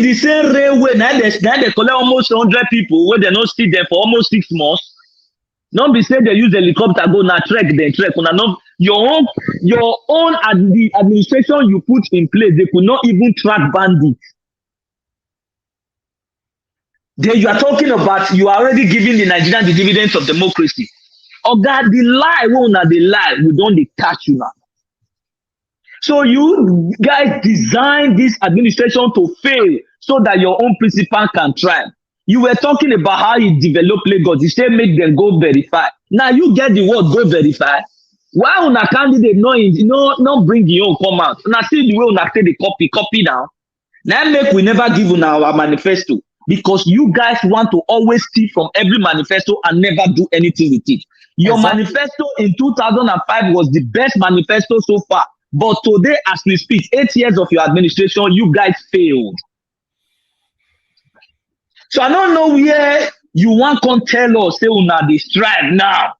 the same railway, now they collect almost 100 people where they not see them for almost 6 months. Don't be saying they use helicopter go na trek, then trek. Your own the administration you put in place, they could not even track bandits. Then you are talking about you are already giving the Nigerian the dividends of democracy. Oga, the lie, the lie, we don't catch you now. So you guys designed this administration to fail so that your own principal can thrive. You were talking about how you develop Lagos. You say make them go verify. Now you get the word go verify. Why una candidate not bring your own come out? Now see the way una say the copy now. Now make we never give una our manifesto because you guys want to always steal from every manifesto and never do anything with it. Your manifesto in 2005 was the best manifesto so far. But today, as we speak, 8 years of your administration, you guys failed. So I don't know where you want to tell us, say, una the strive now.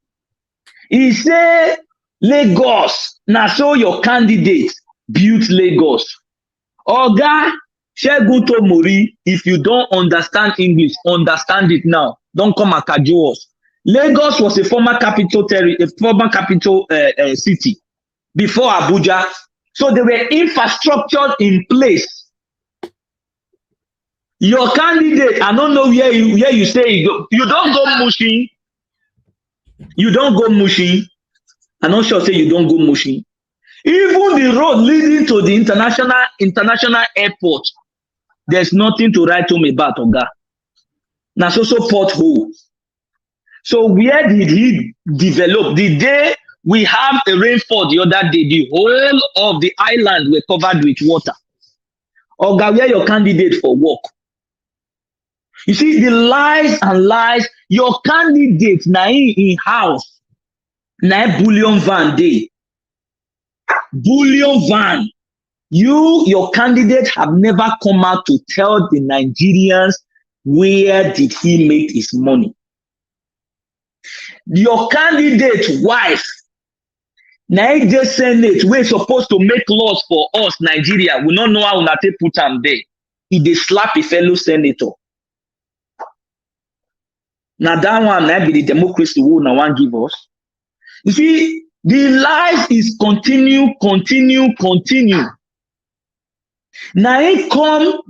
He say, Lagos, now so your candidate built Lagos. Oga, Segun Tomori, if you don't understand English, understand it now. Don't come and cajole us. Lagos was a former capital city before Abuja. So there were infrastructure in place. Your candidate, I don't know where you say you go. You don't go Mushin. You don't go Mushin. I'm not sure say you don't go Mushin. Even the road leading to the international airport, there's nothing to write home about, Oga. Now so pothole. So where did he develop? The day we have a rainfall the other day, the whole of the island were covered with water. Oga, where your candidate for work? You see, the lies and lies, your candidate na in house, na bullion van day. Bullion van. Your candidate have never come out to tell the Nigerians where did he make his money. Your candidate wife, Niger Senate, we're supposed to make laws for us, Nigeria. We don't know how to put them there. If they slap a fellow senator. Now that one might be the democracy we now want give us. You see, the lies is continue. Now it come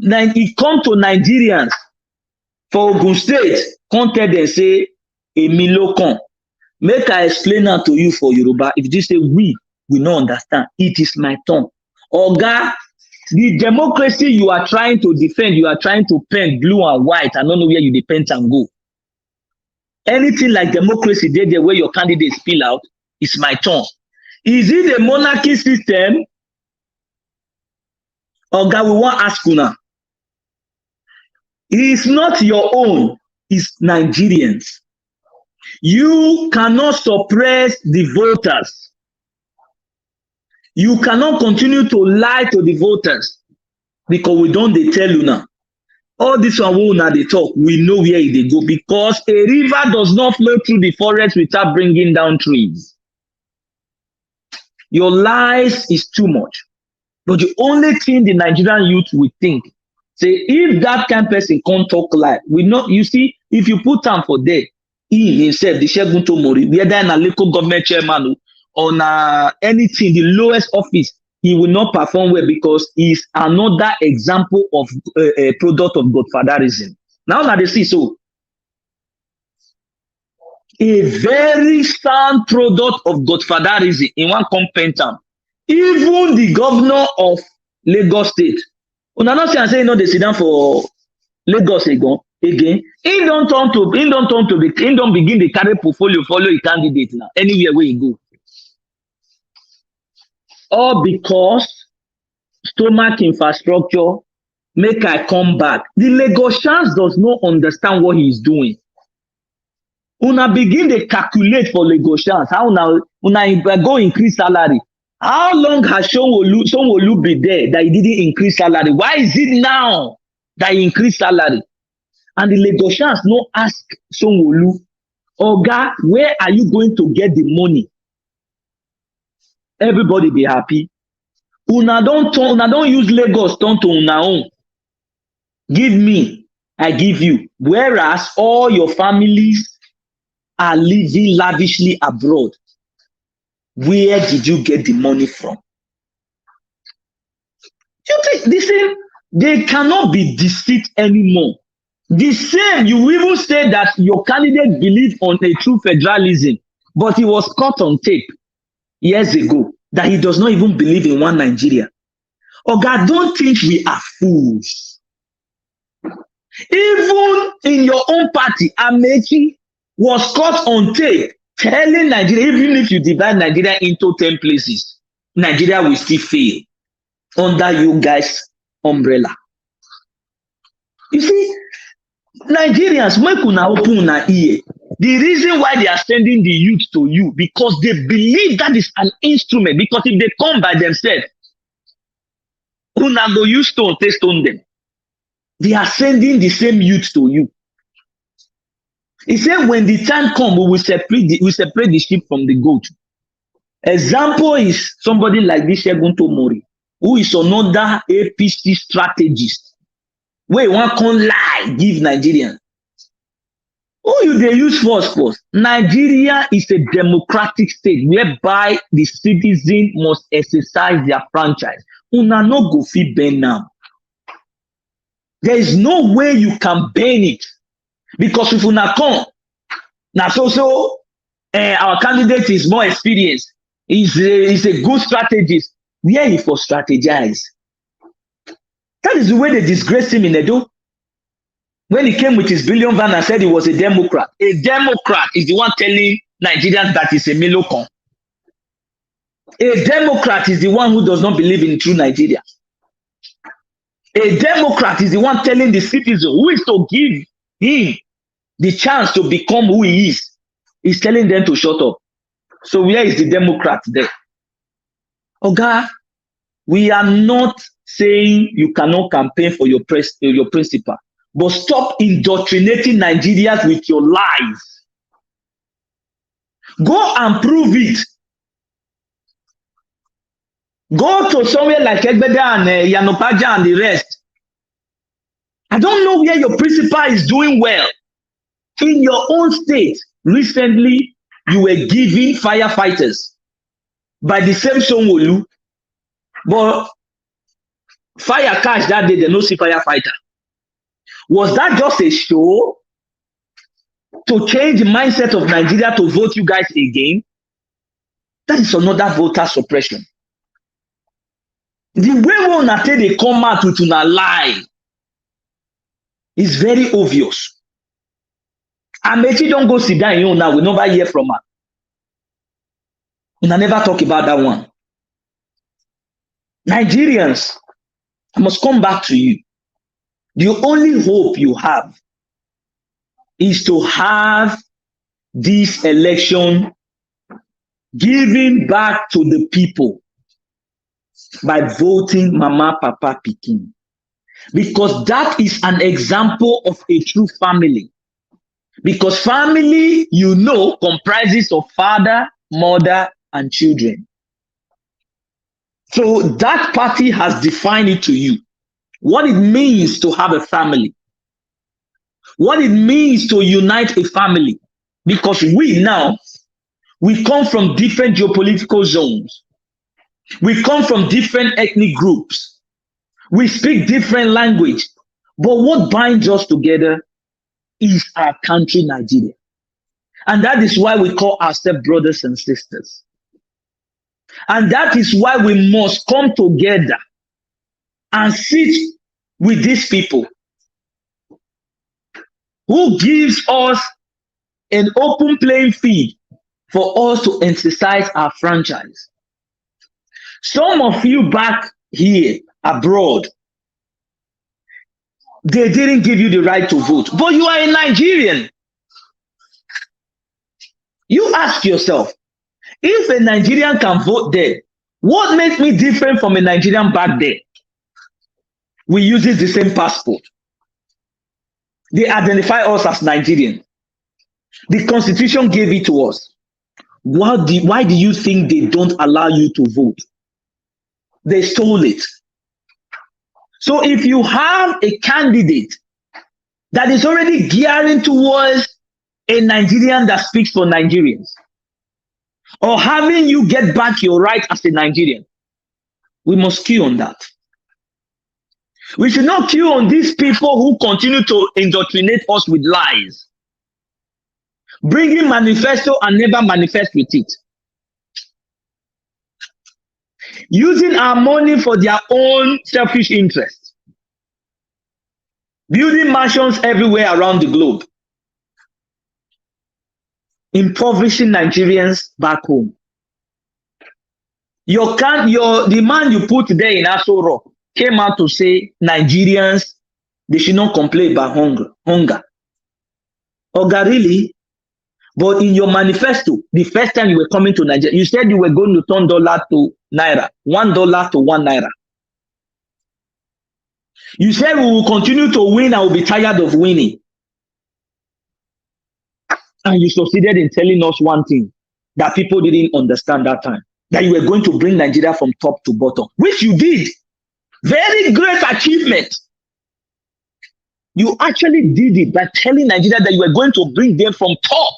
to Nigerians for Ogun State, come tell them say, Emilokon. Make I explain that to you for Yoruba. If you say we not understand, it is my turn. Oga, the democracy you are trying to defend, you are trying to paint blue and white. I don't know where you depend and go. Anything like democracy, there where your candidates spill out, it's my turn. Is it a monarchy system? Oga, we want ask you now. It's not your own, it's Nigerians. You cannot suppress the voters. You cannot continue to lie to the voters because we don't they tell you now. All this one will now they talk. We know where they go because a river does not flow through the forest without bringing down trees. Your lies is too much. But the only thing the Nigerian youth will think, say if that kind of person can't talk lie, we know. You see, if you put time for there. He himself, the Segun Tomori, whether in a local government chairman or anything, the lowest office, he will not perform well because he's another example of a product of godfatherism. Now they see so. A very sound product of godfatherism in one compentum. Even the governor of Lagos State, when I not say no, they sit down for Lagos again, he don't begin the carry portfolio, follow a candidate now, anywhere where you go. All because stomach infrastructure, make I come back. The Lagosians does not understand what he is doing. Una begin to calculate for Lagosians, how una go increase salary. How long has Sanwo-Olu be there that he didn't increase salary? Why is it now that he increased salary? And the Lagosians no ask Sanwo-Olu, Oga, where are you going to get the money? Everybody be happy. Una don't use Lagos turn to una own. Give me, I give you. Whereas all your families are living lavishly abroad. Where did you get the money from? You think the same? They cannot be deceived anymore. The same, you even say that your candidate believed on a true federalism, but he was caught on tape years ago that he does not even believe in one Nigeria. Oga, don't think we are fools. Even in your own party, Amechi was caught on tape telling Nigeria, even if you divide Nigeria into 10 places, Nigeria will still fail under you guys' umbrella. You see, Nigerians, make una open una ear. The reason why they are sending the youth to you, because they believe that is an instrument. Because if they come by themselves, una go use stone, take stone them. They are sending the same youth to you. He said, when the time comes, we will separate the sheep from the goat. Example is somebody like this Segun Tomori, who is another APC strategist. Where one can lie, give Nigerians. Who you they use first? Nigeria is a democratic state whereby the citizen must exercise their franchise. Una no go fit ban now. There is no way you can ban it. Because if una come, now our candidate is more experienced. He's a good strategist. Where he for strategize? That is the way they disgraced him in Edo. When he came with his billion van and said he was a Democrat. A Democrat is the one telling Nigerians that he's a Melocon. A Democrat is the one who does not believe in true Nigeria. A Democrat is the one telling the citizen who is to give him the chance to become who he is. He's telling them to shut up. So where is the Democrat there? Oga, we are not saying you cannot campaign for your principal, but stop indoctrinating Nigerians with your lies. Go and prove it. Go to somewhere like Egbeda and Yanopaja and the rest. I don't know where your principal is doing well. In your own state, recently, you were giving firefighters by the same Sonwolu, but fire catch that day, they no see firefighter. Was that just a show to change the mindset of Nigeria to vote you guys again? That is another voter suppression. The way we want to they come out with a lie is very obvious. Amechi don't go sit down, now we never hear from her. And I never talk about that one. Nigerians, I must come back to you. The only hope you have is to have this election given back to the people by voting Mama, Papa, Pikin. Because that is an example of a true family. Because family, you know, comprises of father, mother, and children. So that party has defined it to you. What it means to have a family. What it means to unite a family. Because we come from different geopolitical zones. We come from different ethnic groups. We speak different language. But what binds us together is our country, Nigeria. And that is why we call ourselves brothers and sisters. And that is why we must come together and sit with these people who gives us an open playing field for us to exercise our franchise. Some of you back here abroad, they didn't give you the right to vote, but you are a Nigerian. You ask yourself, if a Nigerian can vote there, what makes me different from a Nigerian back there? We use the same passport. They identify us as Nigerian. The Constitution gave it to us. Why do you think they don't allow you to vote? They stole it. So if you have a candidate that is already gearing towards a Nigerian that speaks for Nigerians, or having you get back your right as a Nigerian, we must queue on that. We should not queue on these people who continue to indoctrinate us with lies, bringing manifesto and never manifest with it, using our money for their own selfish interests, building mansions everywhere around the globe, impoverishing Nigerians back home. The man you put there in Aso Rock came out to say Nigerians, they should not complain about hunger. Oga, really? But in your manifesto, the first time you were coming to Nigeria, you said you were going to turn dollar to naira, $1 to 1 naira. You said we will continue to win and we'll be tired of winning. And you succeeded in telling us one thing that people didn't understand that time, that you were going to bring Nigeria from top to bottom, which you did. Very great achievement. You actually did it by telling Nigeria that you were going to bring them from top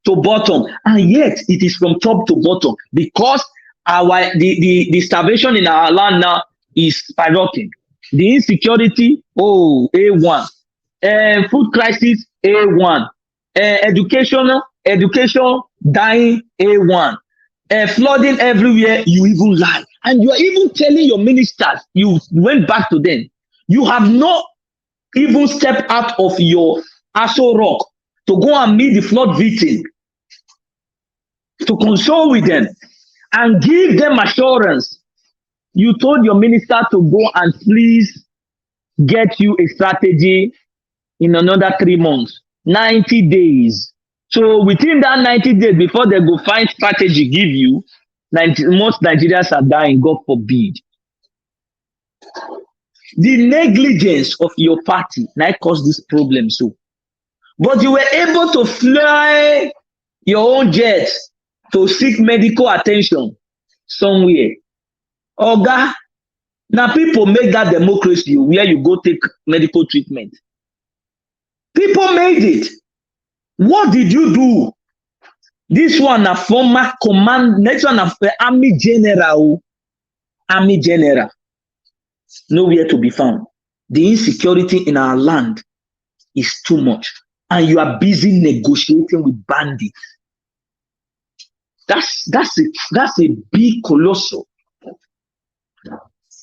to bottom, and yet it is from top to bottom because the starvation in our land now is skyrocketing. The insecurity, A1, food crisis, A1, education dying, A1, flooding everywhere. You even lie, and you are even telling your ministers. You went back to them. You have not even stepped out of your Aso Rock to go and meet the flood victim, to console with them and give them assurance. You told your minister to go and please get you a strategy in another 3 months, 90 days. So within that 90 days, before they go find strategy, give you, most Nigerians are dying, God forbid. The negligence of your party now caused this problem. So, but you were able to fly your own jets to seek medical attention somewhere. Oga, now people make that democracy where you go take medical treatment. People made it. What did you do? This one a former command, next one a army general. Army general. Nowhere to be found. The insecurity in our land is too much. And you are busy negotiating with bandits. That's a big colossal.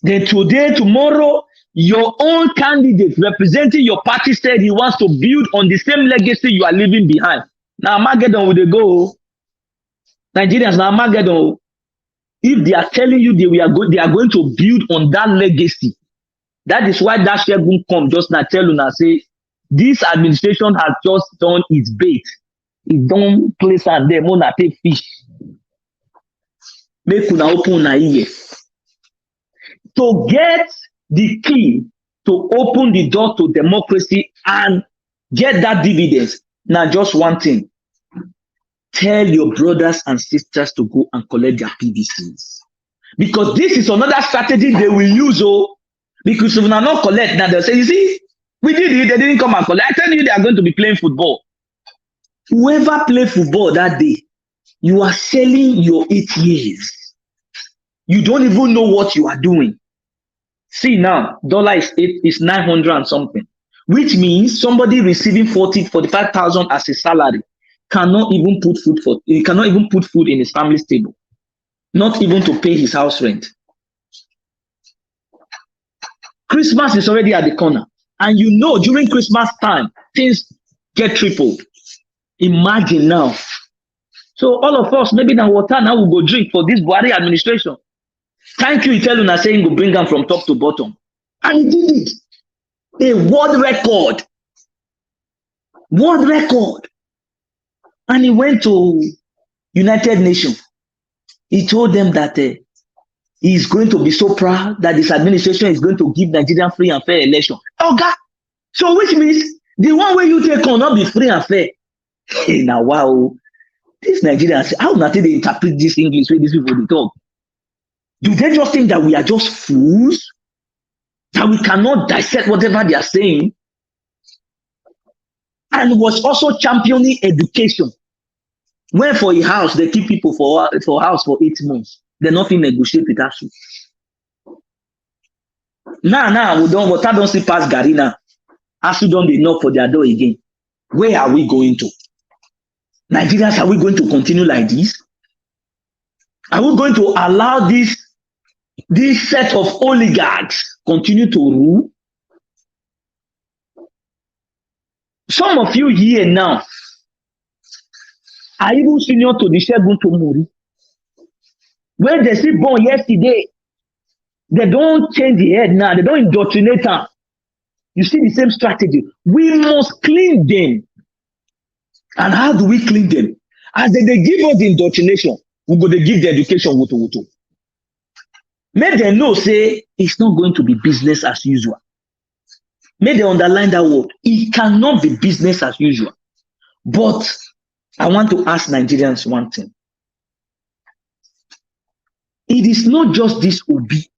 Then today, tomorrow, your own candidate representing your party said he wants to build on the same legacy you are leaving behind. Now, Armageddon will they go? Nigerians, now Armageddon. If they are telling you they are going to build on that legacy, that is why that Shegun come just now tell you now say this administration has just done its bait. It don't place and them on take fish. Make una open una ear. To get the key to open the door to democracy and get that dividends. Now, just one thing. Tell your brothers and sisters to go and collect their PVCs. Because this is another strategy they will use. Because if they not collect, now they'll say, you see, we did it, they didn't come and collect. I tell you, they are going to be playing football. Whoever play football that day, you are selling your 8 years. You don't even know what you are doing. See now, dollar is 900 and something, which means somebody receiving 45,000 as a salary cannot even put food in his family's table, not even to pay his house rent. Christmas is already at the corner, and you know during Christmas time things get tripled. Imagine now. So all of us, maybe now water now will go drink for this Buhari administration. Thank you, he tell you saying go bring them from top to bottom. And he did it. A world record. World record. And he went to United Nations. He told them that he is going to be so proud that this administration is going to give Nigerian free and fair election. Okay. So which means the one way you take on not be free and fair. Hey, now wow. These Nigerians, how not they interpret this English way these people they talk? Do they just think that we are just fools? that we cannot dissect whatever they are saying, and was also championing education. When for a house, they keep people for house for 8 months. They're not in negotiate with us. Now, we don't, water don't see past Garina. ASU don't they knock for their door again. Where are we going to? Nigerians, are we going to continue like this? Are we going to allow this set of oligarchs continue to rule? Some of you here now are even senior to the Segun Tomori. When they see born yesterday, they don't change the head now. They don't indoctrinate them. You see the same strategy. We must clean them. And how do we clean them? As they give us the indoctrination, we go to give the education. Make them know, say, it's not going to be business as usual. Make them underline that word. It cannot be business as usual. But I want to ask Nigerians one thing. It is not just this Obi.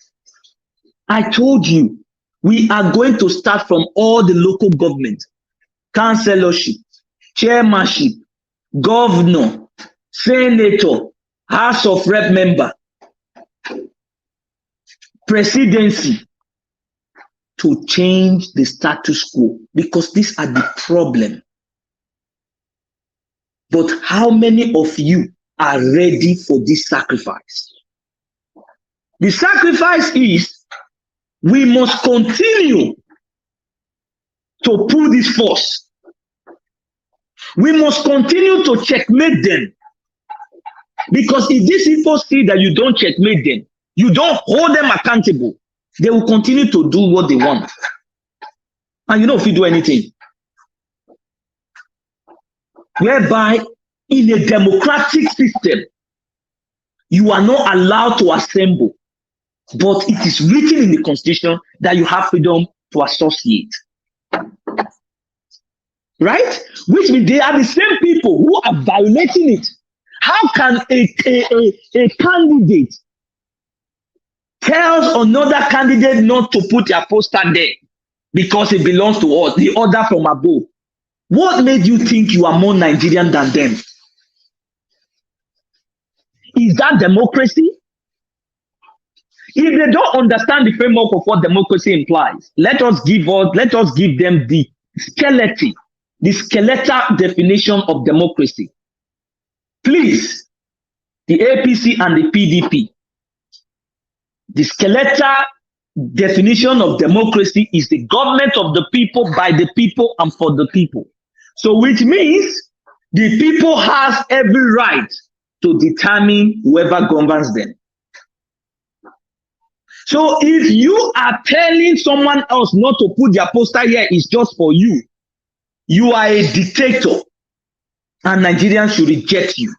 I told you, we are going to start from all the local government, councillorship, chairmanship, governor, senator, House of Rep member, presidency, to change the status quo, because these are the problem. But how many of you are ready for this sacrifice? The sacrifice is, we must continue to pull this force. We must continue to checkmate them. Because if these people see that you don't checkmate them, you don't hold them accountable, they will continue to do what they want. And you know if you do anything. Whereby, in a democratic system, you are not allowed to assemble. But it is written in the Constitution that you have freedom to associate. Right? Which means they are the same people who are violating it. How can a candidate tells another candidate not to put their poster there because it belongs to us, the order from above? What made you think you are more Nigerian than them? Is that democracy? If they don't understand the framework of what democracy implies, let us give them the skeletal definition of democracy. Please, the APC and the PDP. The skeletal definition of democracy is the government of the people, by the people, and for the people. So which means the people has every right to determine whoever governs them. So if you are telling someone else not to put their poster here, it's just for you. You are a dictator, and Nigerians should reject you.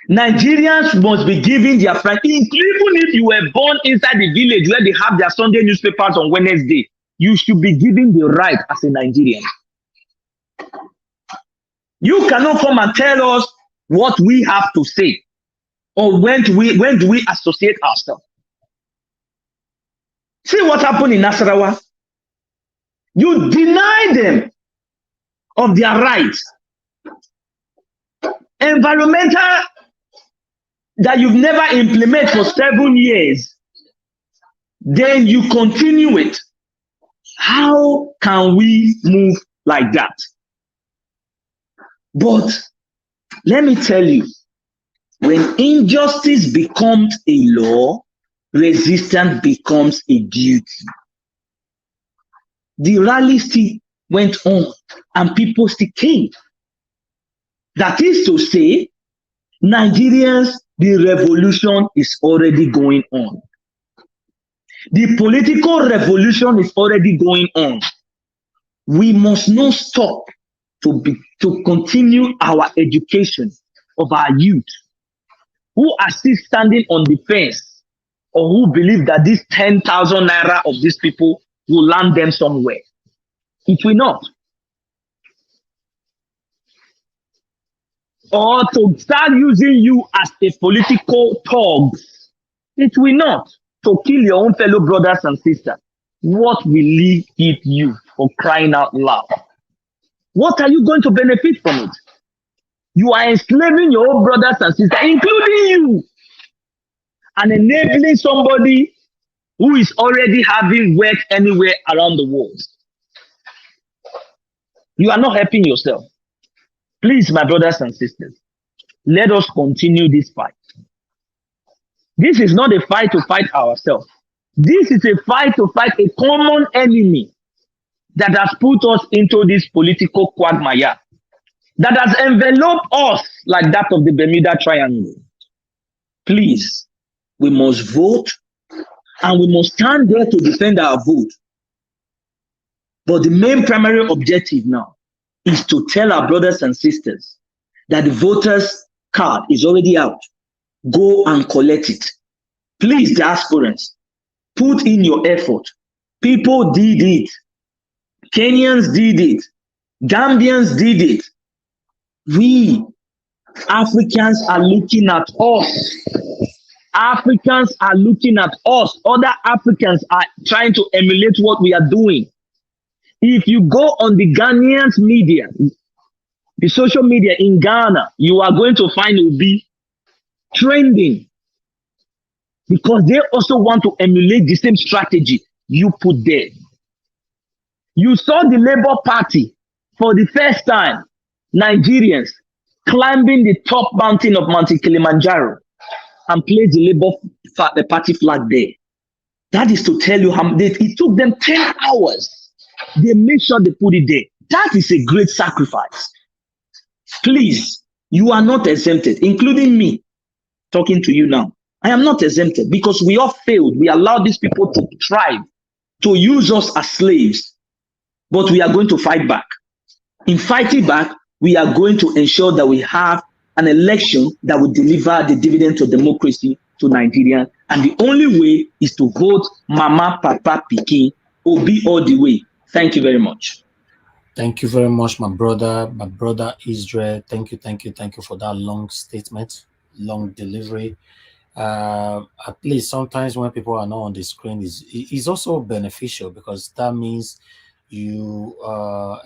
Nigerians must be given their price, even if you were born inside the village where they have their Sunday newspapers on Wednesday. You should be given the right as a Nigerian. You cannot come and tell us what we have to say, or when do we associate ourselves. See what happened in Nasarawa. You deny them of their rights. Environmental that you've never implemented for 7 years, then you continue it. How can we move like that? But let me tell you, when injustice becomes a law, resistance becomes a duty. The rally still went on and people still came. That is to say, Nigerians, the revolution is already going on. The political revolution is already going on. We must not stop to continue our education of our youth who are still standing on the fence, or who believe that this 10,000 naira of these people will land them somewhere. It will not. Or to start using you as a political thug. It will not. to kill your own fellow brothers and sisters, what will it eat you, for crying out loud? What are you going to benefit from it? You are enslaving your own brothers and sisters, including you, and enabling somebody who is already having wealth anywhere around the world. You are not helping yourself. Please, my brothers and sisters, let us continue this fight. This is not a fight to fight ourselves. This is a fight to fight a common enemy that has put us into this political quagmire, that has enveloped us like that of the Bermuda Triangle. Please, we must vote, and we must stand there to defend our vote. But the main primary objective now is to tell our brothers and sisters that the voters' card is already out. Go and collect it. Please, diasporans, put in your effort. People did it. Kenyans did it. Gambians did it. We Africans are looking at us. Africans are looking at us. Other Africans are trying to emulate what we are doing. If you go on the Ghanaians media, the social media in Ghana, you are going to find it will be trending, because they also want to emulate the same strategy you put there. You saw the Labour Party for the first time, Nigerians climbing the top mountain of Mount Kilimanjaro and place the Labour Party flag there. That is to tell you how it took them 10 hours. They made sure they put it there. That is a great sacrifice. Please, you are not exempted, including me talking to you now. I am not exempted, because we all failed. We allowed these people to thrive, to use us as slaves. But we are going to fight back. In fighting back, we are going to ensure that we have an election that will deliver the dividend of democracy to Nigeria. And the only way is to vote Mama, Papa, Pikin, Obi all the way. Thank you very much. Thank you very much, my brother Israel. Thank you for that long statement, long delivery. At least sometimes when people are not on the screen is also beneficial, because that means you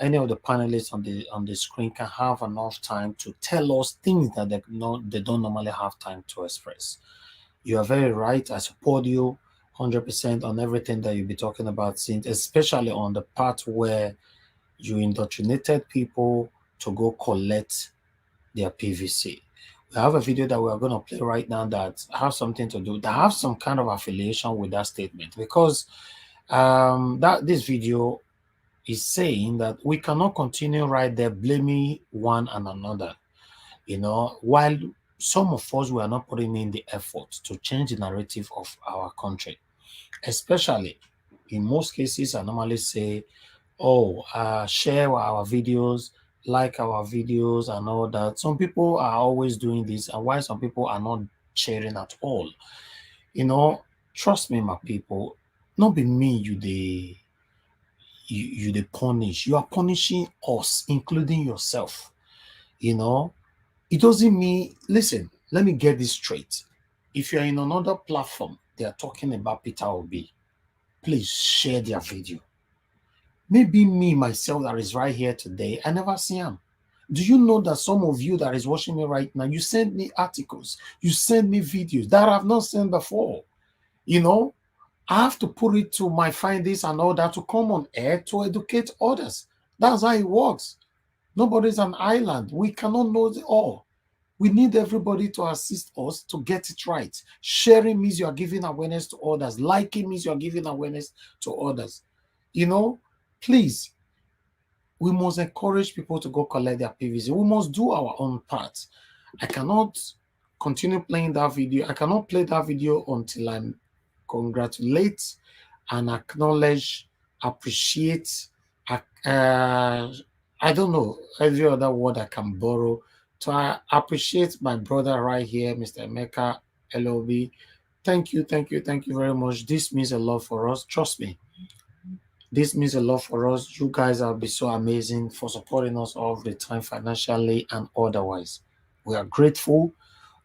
any of the panelists on the screen can have enough time to tell us things that they don't normally have time to express. You are very right. I support you 100% on everything that you'll be talking about, since especially on the part where you indoctrinated people to go collect their PVC. We have a video that we are going to play right now that has something to do, that have some kind of affiliation with that statement, because this video is saying that we cannot continue right there blaming one and another, while some of us were not putting in the effort to change the narrative of our country. Especially in most cases, I normally say, share our videos, like our videos and all that. Some people are always doing this, and why some people are not sharing at all. Trust me, my people, not be me you they punish. You are punishing us, including yourself. It doesn't mean, listen, let me get this straight. If you're in another platform, they are talking about Peter Obi, please share their video. Maybe me, myself, that is right here today, I never see him. Do you know that some of you that is watching me right now, you send me articles, you send me videos that I've not seen before? I have to put it to my findings and all that to come on air to educate others. That's how it works. Nobody's an island. We cannot know it all. We need everybody to assist us to get it right. Sharing means you are giving awareness to others. Liking means you are giving awareness to others. Please, we must encourage people to go collect their PVC. We must do our own part. I cannot continue playing that video. I cannot play that video until I congratulate and acknowledge, appreciate, I don't know every other word I can borrow to appreciate my brother right here, Mr. Emeka LOB. Thank you very much. This means a lot for us. Trust me. This means a lot for us. You guys have been so amazing for supporting us all the time, financially and otherwise. We are grateful.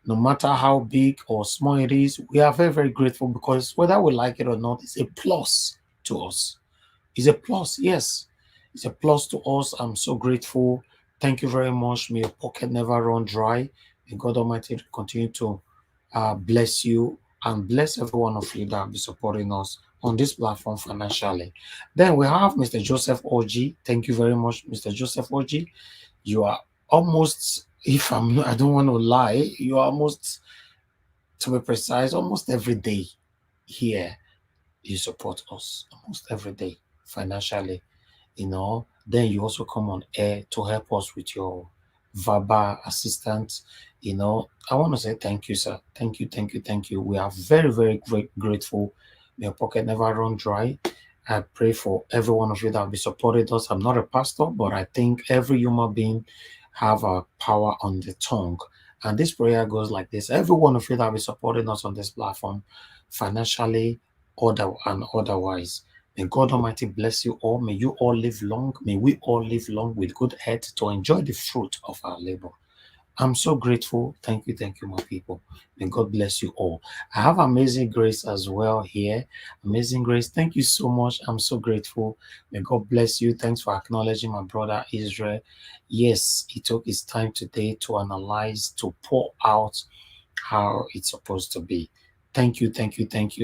No matter how big or small it is, we are very, very grateful because whether we like it or not, it's a plus to us. It's a plus, yes. It's a plus to us. I'm so grateful. Thank you very much. May your pocket never run dry. May God Almighty continue to bless you and bless every one of you that will be supporting us on this platform financially. Then we have Mr. Joseph Oji. Thank you very much, Mr. Joseph Oji. You are almost, if I'm not, I don't want to lie, you are almost, to be precise, almost every day here. You support us almost every day financially, then you also come on air to help us with your verbal assistance. I want to say thank you, sir. Thank you, thank you, thank you. We are very, very grateful. May your pocket never run dry. I pray for every one of you that will be supporting us. I'm not a pastor, but I think every human being have a power on the tongue. And this prayer goes like this. Every one of you that will be supporting us on this platform, financially, and otherwise. May God Almighty bless you all. May you all live long. May we all live long with good health to enjoy the fruit of our labor. I'm so grateful. Thank you, my people. May God bless you all. I have Amazing Grace as well here. Amazing Grace, thank you so much. I'm so grateful. May God bless you. Thanks for acknowledging my brother Israel. Yes, he took his time today to analyze, to pour out how it's supposed to be. Thank you,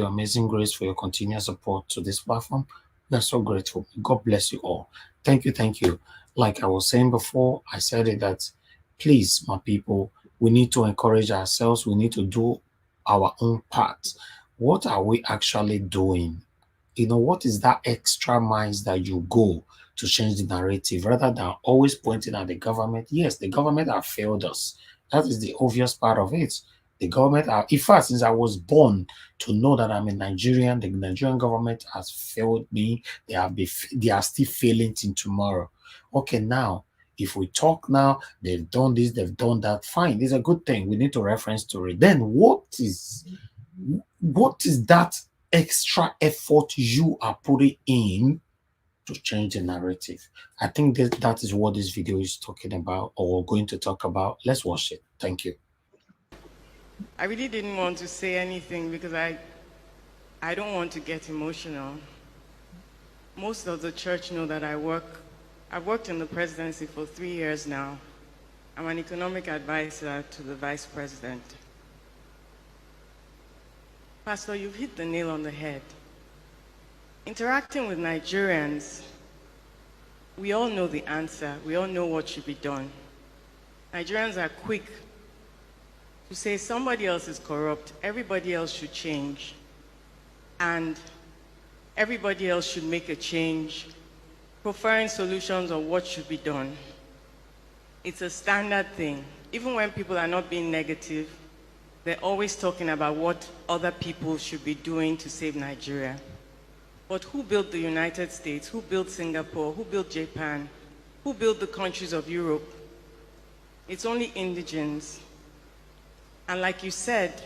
Amazing Grace, for your continued support to this platform. We are so grateful. God bless you all. Thank you. Like I was saying before, I said it that please, my people, we need to encourage ourselves. We need to do our own part. What are we actually doing? What is that extra miles that you go to change the narrative rather than always pointing at the government? Yes, the government have failed us. That is the obvious part of it. The government in fact, since I was born to know that I'm a Nigerian, the Nigerian government has failed me. They are still failing till tomorrow. Okay, now, if we talk now, they've done this, they've done that, fine. It's a good thing. We need to reference to it. Then what is that extra effort you are putting in to change the narrative? I think that is what this video is talking about, or going to talk about. Let's watch it. Thank you. I really didn't want to say anything because I don't want to get emotional. Most of the church know that I've worked in the presidency for 3 years now. I'm an economic advisor to the vice president. Pastor, you've hit the nail on the head. Interacting with Nigerians, we all know the answer. We all know what should be done. Nigerians are quick to say somebody else is corrupt, everybody else should change, and everybody else should make a change, preferring solutions on what should be done. It's a standard thing. Even when people are not being negative, they're always talking about what other people should be doing to save Nigeria. But who built the United States? Who built Singapore? Who built Japan? Who built the countries of Europe? It's only indigents. And like you said,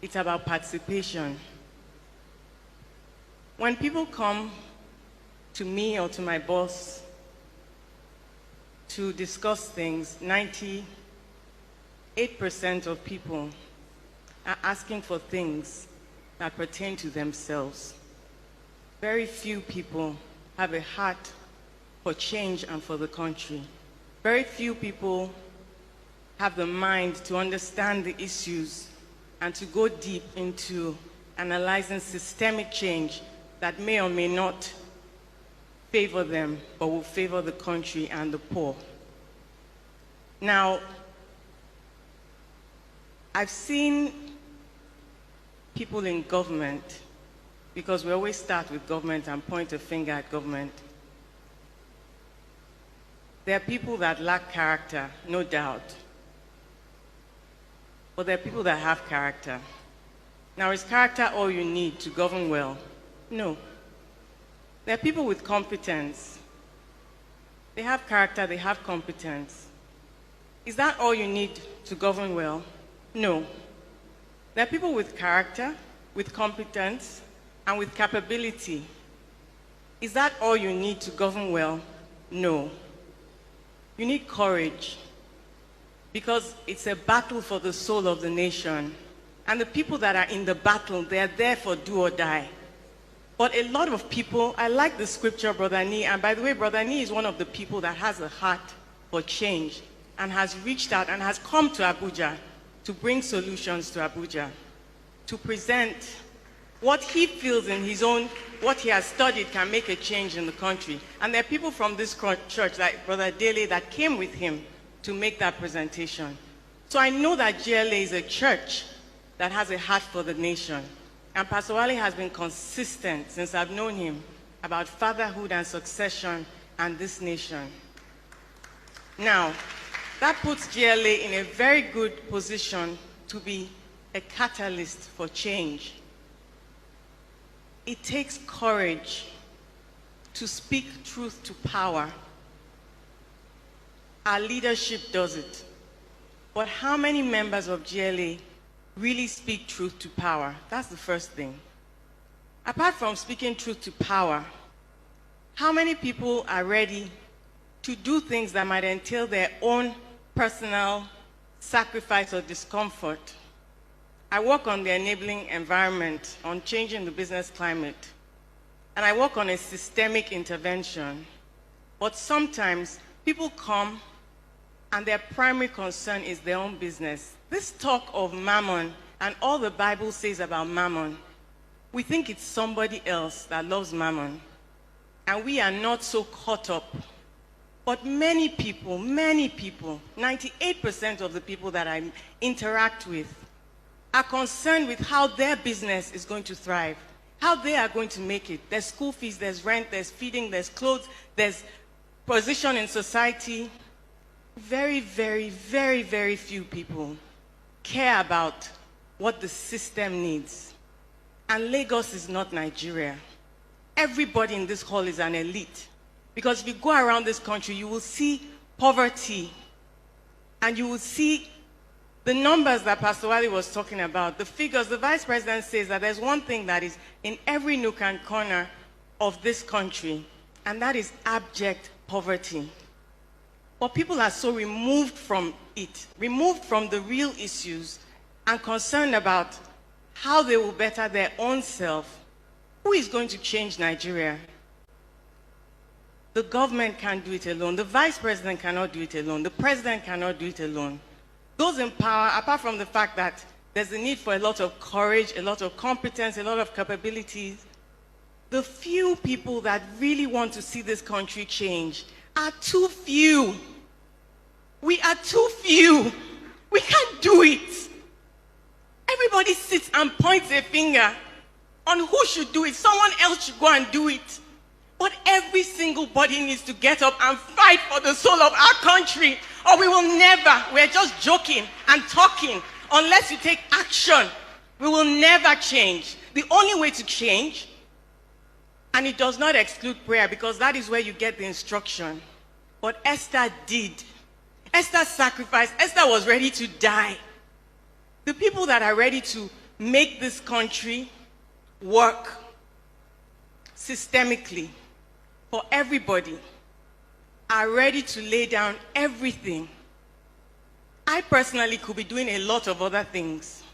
it's about participation. When people come to me or to my boss to discuss things, 98% of people are asking for things that pertain to themselves. Very few people have a heart for change and for the country. Very few people have the mind to understand the issues and to go deep into analyzing systemic change that may or may not favor them, but will favor the country and the poor. Now, I've seen people in government, because we always start with government and point a finger at government. There are people that lack character, no doubt. But there are people that have character. Now, is character all you need to govern well? No. There are people with competence. They have character, they have competence. Is that all you need to govern well? No. There are people with character, with competence, and with capability. Is that all you need to govern well? No. You need courage. because it's a battle for the soul of the nation. And the people that are in the battle, they're there for do or die. But a lot of people, I like the scripture, Brother Nee, and by the way, Brother Nee is one of the people that has a heart for change and has reached out and has come to Abuja to bring solutions to Abuja, to present what he feels in his own, what he has studied can make a change in the country. And there are people from this church, like Brother Dele, that came with him to make that presentation. So I know that GLA is a church that has a heart for the nation. And Pastor Wale has been consistent since I've known him about fatherhood and succession and this nation. Now, that puts GLA in a very good position to be a catalyst for change. It takes courage to speak truth to power. Our leadership does it. But how many members of GLA really speak truth to power? That's the first thing. Apart from speaking truth to power, how many people are ready to do things that might entail their own personal sacrifice or discomfort? I work on the enabling environment, on changing the business climate, and I work on a systemic intervention. But sometimes people come and their primary concern is their own business. This talk of mammon and all the Bible says about mammon, we think it's somebody else that loves mammon, and we are not so caught up. But many people, 98% of the people that I interact with are concerned with how their business is going to thrive, how they are going to make it. There's school fees, there's rent, there's feeding, there's clothes, there's position in society. Very, very, very, very few people care about what the system needs. And Lagos is not Nigeria. Everybody in this hall is an elite. Because if you go around this country, you will see poverty, and you will see the numbers that Pastor Wale was talking about, the figures. The Vice President says that there's one thing that is in every nook and corner of this country, and that is abject poverty. But people are so removed from it, removed from the real issues, and concerned about how they will better their own self. Who is going to change Nigeria? The government can't do it alone. The Vice President cannot do it alone. The President cannot do it alone. Those in power, apart from the fact that there's a need for a lot of courage, a lot of competence, a lot of capabilities, the few people that really want to see this country change are too few. We are too few. We can't do it. Everybody sits and points a finger on who should do it. Someone else should go and do it. But every single body needs to get up and fight for the soul of our country, or we will never, we're just joking and talking. Unless you take action, we will never change. The only way to change, and it does not exclude prayer, because that is where you get the instruction. But Esther did. Esther sacrificed. Esther was ready to die. The people that are ready to make this country work systemically for everybody are ready to lay down everything. I personally could be doing a lot of other things.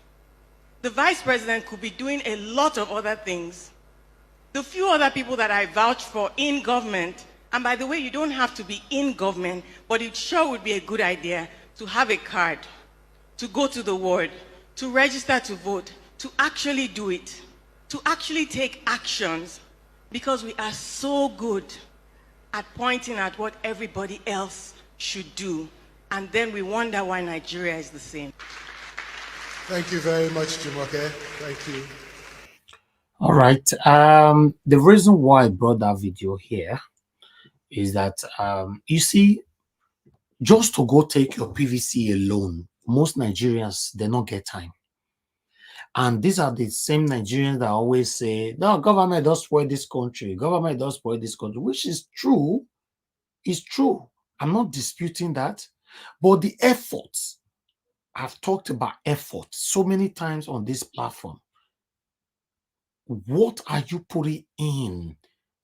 The Vice President could be doing a lot of other things. The few other people that I vouch for in government, and by the way, you don't have to be in government, but it sure would be a good idea to have a card, to go to the ward, to register to vote, to actually do it, to actually take actions, because we are so good at pointing at what everybody else should do, and then we wonder why Nigeria is the same. Thank you very much, Jumoke. Thank you. All right. The reason why I brought that video here is that you see, just to go take your PVC alone, most Nigerians, they don't get time. And these are the same Nigerians that always say, no, government does spoil this country. Government does spoil this country, which is true. It's true. I'm not disputing that. But the efforts, I've talked about effort so many times on this platform. What are you putting in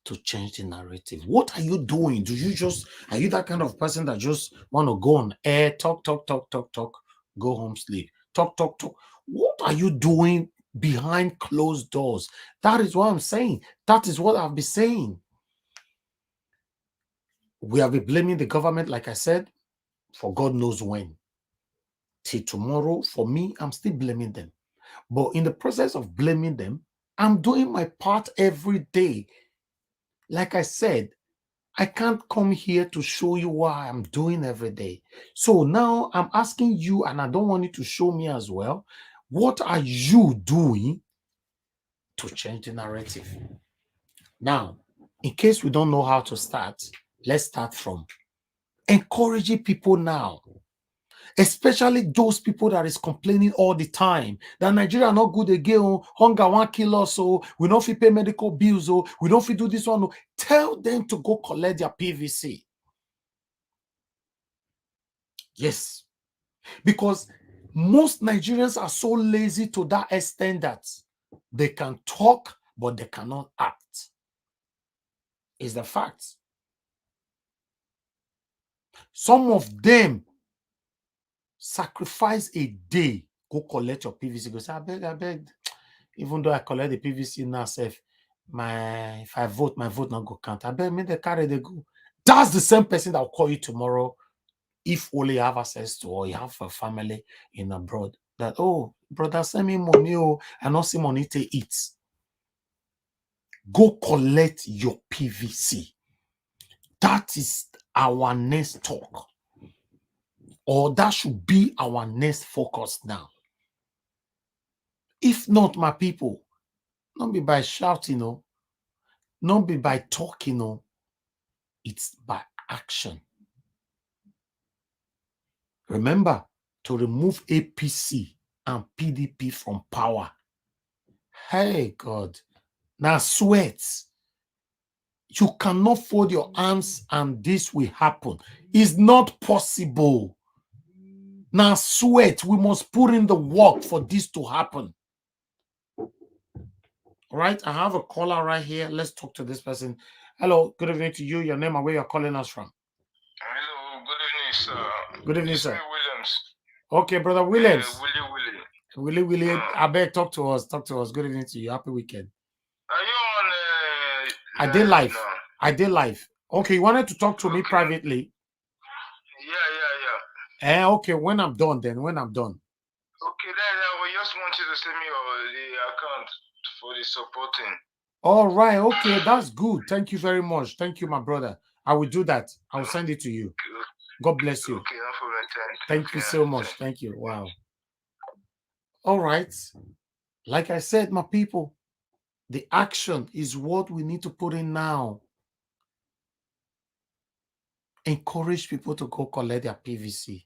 to change the narrative? What are you doing? Are you that kind of person that just want to go on air, talk, go home, sleep, talk? What are you doing behind closed doors? That is what I'm saying. That is what I've been saying. We have been blaming the government, like I said, for God knows when. Till tomorrow, for me, I'm still blaming them. But in the process of blaming them, I'm doing my part every day. Like I said, I can't come here to show you what I'm doing every day. So now I'm asking you, and I don't want you to show me as well, what are you doing to change the narrative? Now, in case we don't know how to start, let's start from encouraging people now. Especially those people that is complaining all the time that Nigeria not good again, hunger won't kill us, so we don't fit pay medical bills, so we don't fit do this one. Tell them to go collect their PVC. Yes, because most Nigerians are so lazy to that extent that they can talk, but they cannot act. Is the fact. Some of them sacrifice a day, go collect your PVC, go say, I beg. Even though I collect the PVC now, if I vote, my vote not go count. I beg me the carry they go. That's the same person that will call you tomorrow if only you have access to, or you have a family in abroad. That, oh, brother, send me money, oh, I not see money to eat. Go collect your PVC. That is our next talk. Or that should be our next focus now. If not, my people, not be by shouting, no, not be by talking, no, it's by action. Remember to remove APC and PDP from power. Hey, God. Now, sweat. You cannot fold your arms and this will happen. It's not possible. Now, sweat. We must put in the work for this to happen. All right. I have a caller right here. Let's talk to this person. Hello. Good evening to you. Your name and where you're calling us from. Hello. Good evening, sir. Good evening, sir. Williams. Okay, brother Williams. Willie. I beg, talk to us. Good evening to you. Happy weekend. Are you on? I did live. No. I did live. Okay, you wanted to talk to me privately? Yeah. Okay, when I'm done, then. Okay, then I just want you to send me the account for the supporting. All right. Okay, that's good. Thank you very much. Thank you, my brother. I will do that. I will send it to you. God bless you. Okay, no problem. Thank you so much. Thank you. Wow. All right. Like I said, my people, the action is what we need to put in now. Encourage people to go collect their PVC.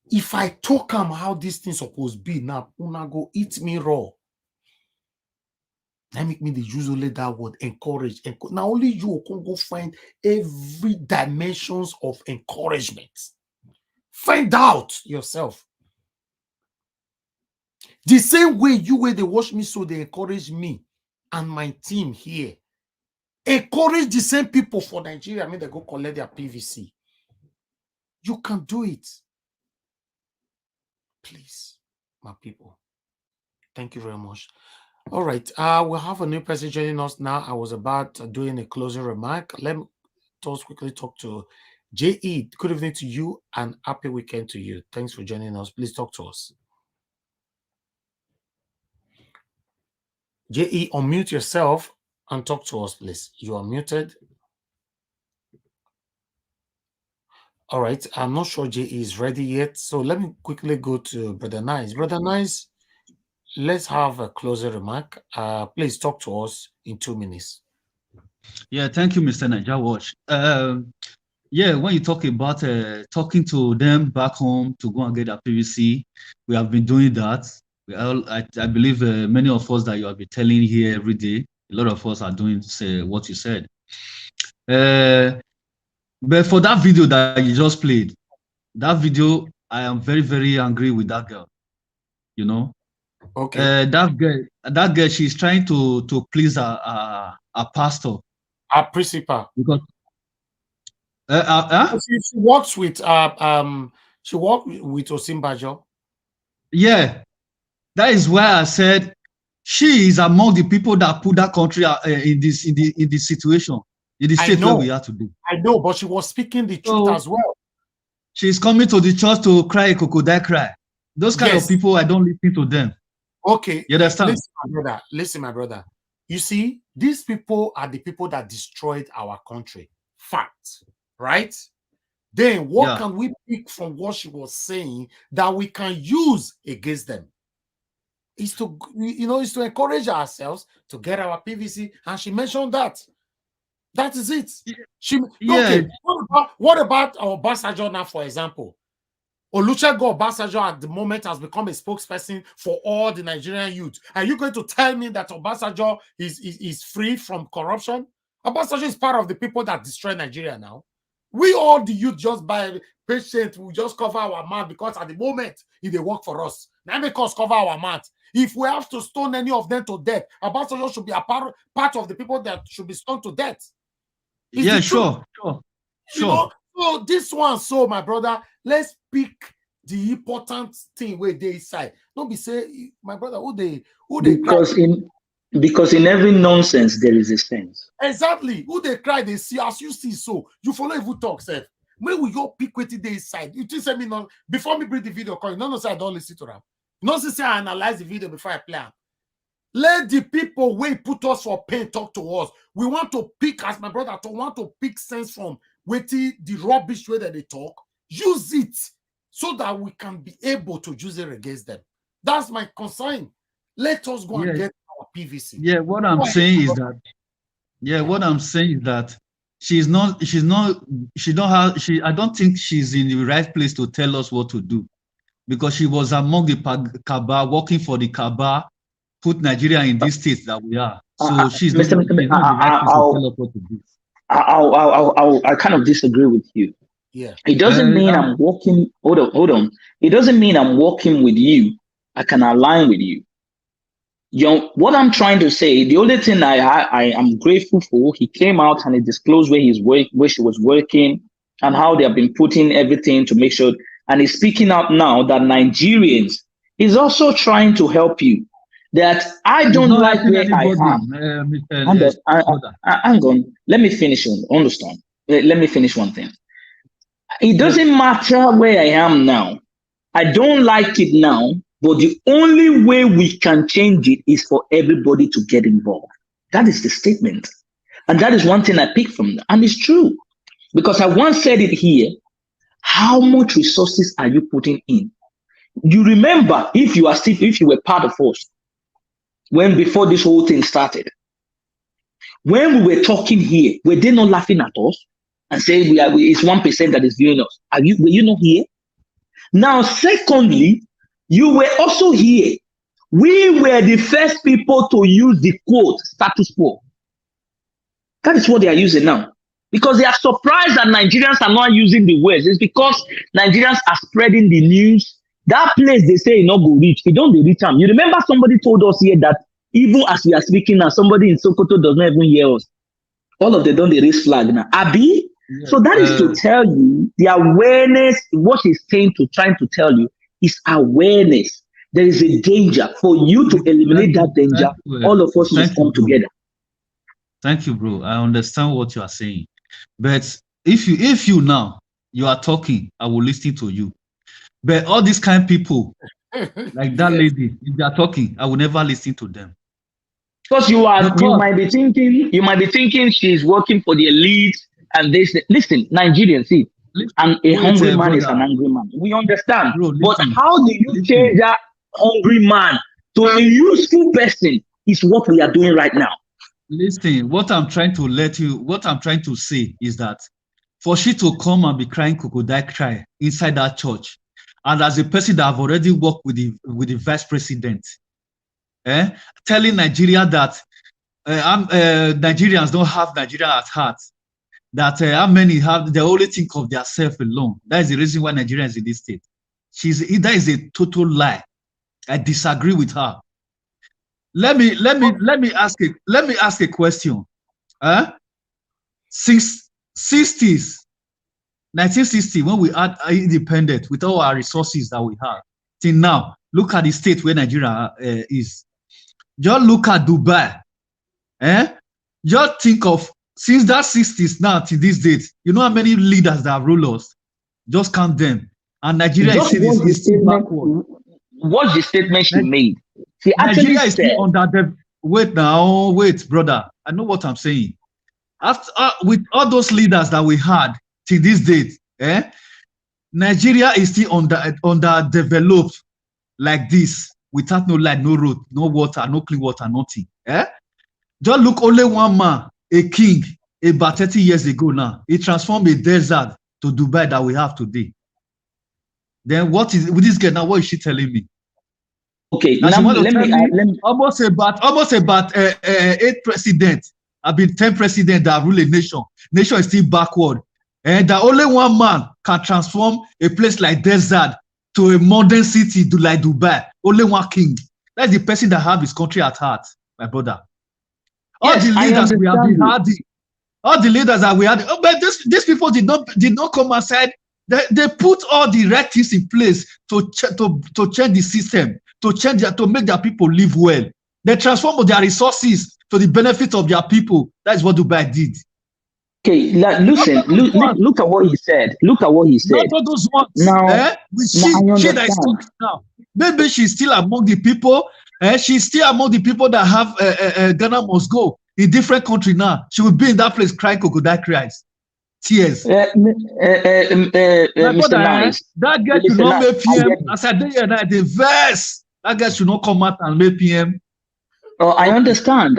If I talk them how this thing supposed to be, now una go eat me raw. That make me the usually that word, encourage. Now only you can go find every dimensions of encouragement. Find out yourself. The same way they watch me, so they encourage me and my team here. Encourage the same people for Nigeria. I mean, they go collect their PVC. You can do it. Please, my people. Thank you very much. All right. We'll have a new person joining us now. I was about doing a closing remark. Let me just quickly talk to J.E. Good evening to you and happy weekend to you. Thanks for joining us. Please talk to us. J.E., unmute yourself and talk to us, please. You are muted. All right. I'm not sure J.E. is ready yet. So let me quickly go to Brother Nice. Brother Nice, let's have a closing remark. Please talk to us in 2 minutes. Yeah, thank you, Mr. Niger Watch. Yeah, when you talk about talking to them back home to go and get a PVC, we have been doing that. I believe many of us that you have been telling here every day, a lot of us are doing what you said. But for that video that you just played, that video, I am very, very angry with that girl. You know, okay. That girl, she's trying to please her a pastor. A principal. Because she works with she worked with Osinbajo. Yeah, that is why I said she is among the people that put that country in this situation, in the state where we are today. I know, but she was speaking the truth as well. She's coming to the church to cry a crocodile cry. Those kind of people, I don't listen to them. Okay, you understand? Listen, my brother. You see, these people are the people that destroyed our country. Fact, right? Then what can we pick from what she was saying that we can use against them? Is to, is to encourage ourselves to get our PVC, and she mentioned that. That is it. Okay. What about our Obasanjo now, for examimple? Olusegun Obasanjo at the moment has become a spokesperson for all the Nigerian youth. Are you going to tell me that Obasanjo is free from corruption? Obasanjo is part of the people that destroy Nigeria now. We all the youth just by patient, we just cover our mouth because at the moment if they work for us. Now make us cover our mouth. If we have to stone any of them to death, Obasanjo should be a part of the people that should be stoned to death. Sure. So this one, my brother, let's pick the important thing where they side. Don't be say, my brother, who they because in every nonsense there is a sense. Exactly. Who they cry, they see as you see. So you follow if you talk, sir. When we go pick what they side, you just say me no before me bring the video call. No, say I don't listen to them. No, say I analyze the video before I play them. Let the people wait put us for pain talk to us. We want to pick, as my brother want to pick sense from waiting the rubbish way that they talk. Use it so that we can be able to use it against them. That's my concern. Let us go and get our PVC. Yeah, what I'm saying is that. Yeah, what I'm saying is that I don't think she's in the right place to tell us what to do, because she was among the Kaaba, working for the Kaaba, put Nigeria in this state that we are. So she's not in the right place to tell us what to do. I kind of disagree with you. Yeah. It doesn't mean I'm working. Hold on. It doesn't mean I'm working with you. I can align with you. What I'm trying to say, the only thing I am grateful for, he came out and he disclosed where she was working and how they have been putting everything to make sure. And he's speaking out now that Nigerians is also trying to help you. That I don't like where I am. Hang on. Let me finish. Understand? Let me finish one thing. It doesn't matter where I am now. I don't like it now. But the only way we can change it is for everybody to get involved. That is the statement. And that is one thing I picked from that. And it's true. Because I once said it here. How much resources are you putting in? You remember, if you were part of us, before this whole thing started, when we were talking here, were they not laughing at us and saying it's 1% that is viewing us? Were you not here? Now, secondly, you were also here. We were the first people to use the quote status quo. That is what they are using now. Because they are surprised that Nigerians are not using the words. It's because Nigerians are spreading the news. That place they say not go reach. It don't reach them. You remember somebody told us here that even as we are speaking now, somebody in Sokoto does not even hear us. All of them don't raise flag now. Abi? Yeah. So that is to tell you the awareness, what he's trying to tell you is awareness. There is a danger. For you to eliminate that danger, all of us must come together. Thank you, bro. I understand what you are saying. But if you now, you are talking, I will listen to you. But all these kind of people, like that lady, if they are talking, I will never listen to them. Because you might be thinking she's working for the elite, and they say, listen, Nigerians, see, and a hungry man is an angry man. We understand. Bro, but how do you change that hungry man to a useful person is what we are doing right now. Listen, what I'm trying to say is that for she to come and be crying crocodile cry inside that church, and as a person that have already worked with the vice president, telling Nigeria that Nigerians don't have Nigeria at heart, that how many they only think of themselves alone. That is the reason why Nigeria is in this state. That is a total lie. I disagree with her. Let me ask a question. since 60s, 1960, when we had independent with all our resources that we have, till now, look at the state where Nigeria is. Just look at Dubai. Just think of, since that 60s now to this date, you know how many leaders that have ruled us? Just count them. And Nigeria is still backward. What's the statement she made? She actually Nigeria is still under the wait, brother. I know what I'm saying. After with all those leaders that we had till this date, Nigeria is still underdeveloped like this, without no light, no road, no water, no clean water, nothing. Just look, only one man, a king, about 30 years ago now, he transformed a desert to Dubai that we have today. Then what is with this girl now? What is she telling me? Okay, now let me almost about 8 presidents. I've been 10 presidents that rule a nation. Nation is still backward, and that only one man can transform a place like desert to a modern city like Dubai. Only one king. That's the person that have his country at heart, my brother. All the leaders we have been having, all the leaders that we had, but these people did not come outside. They put all the right things in place to change the system, to make their people live well. They transform their resources to the benefit of their people. That's what Dubai did. Okay, listen, look at what he said. Look at what he said. Not all those ones. Now, she that is talking now. Maybe she's still among the people. She's still among the people that have Ghana must go in different country now. She will be in that place crying crocodile cries, tears. Mr. Nice. That girl should not make PM. As I did here, the verse. That girl should not come out and make PM. Oh, I understand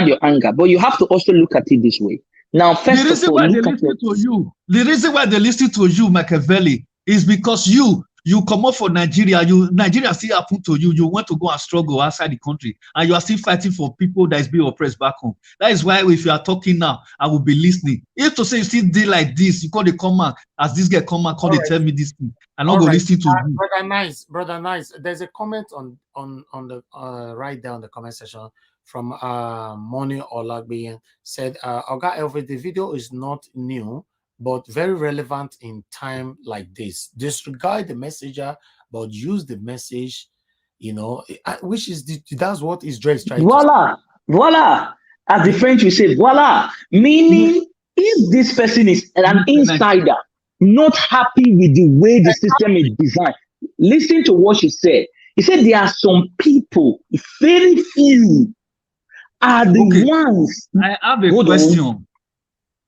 your anger, but you have to also look at it this way. Now, first the reason of all, why they listen to you, the reason why they listen to you, Machiavelli, is because you come up for Nigeria. Nigeria still happen to you. You want to go and struggle outside the country, and you are still fighting for people that is being oppressed back home. That is why, if you are talking now, I will be listening. If to say you still deal like this, you call the comment as this guy come and they tell me this thing, and I'm going to listen to you. Brother Nice. There's a comment on the right there on the comment section from Moni Olagbeyan said, Oga Elvis, the video is not new, but very relevant in time like this. Disregard the messenger, but use the message, which is that's what Israel is trying to say. Voila. As the French will say, voila. Meaning, if this person is an insider, not happy with the way the system is designed, listen to what she said. He said there are some people, very few, are the ones. I have a question.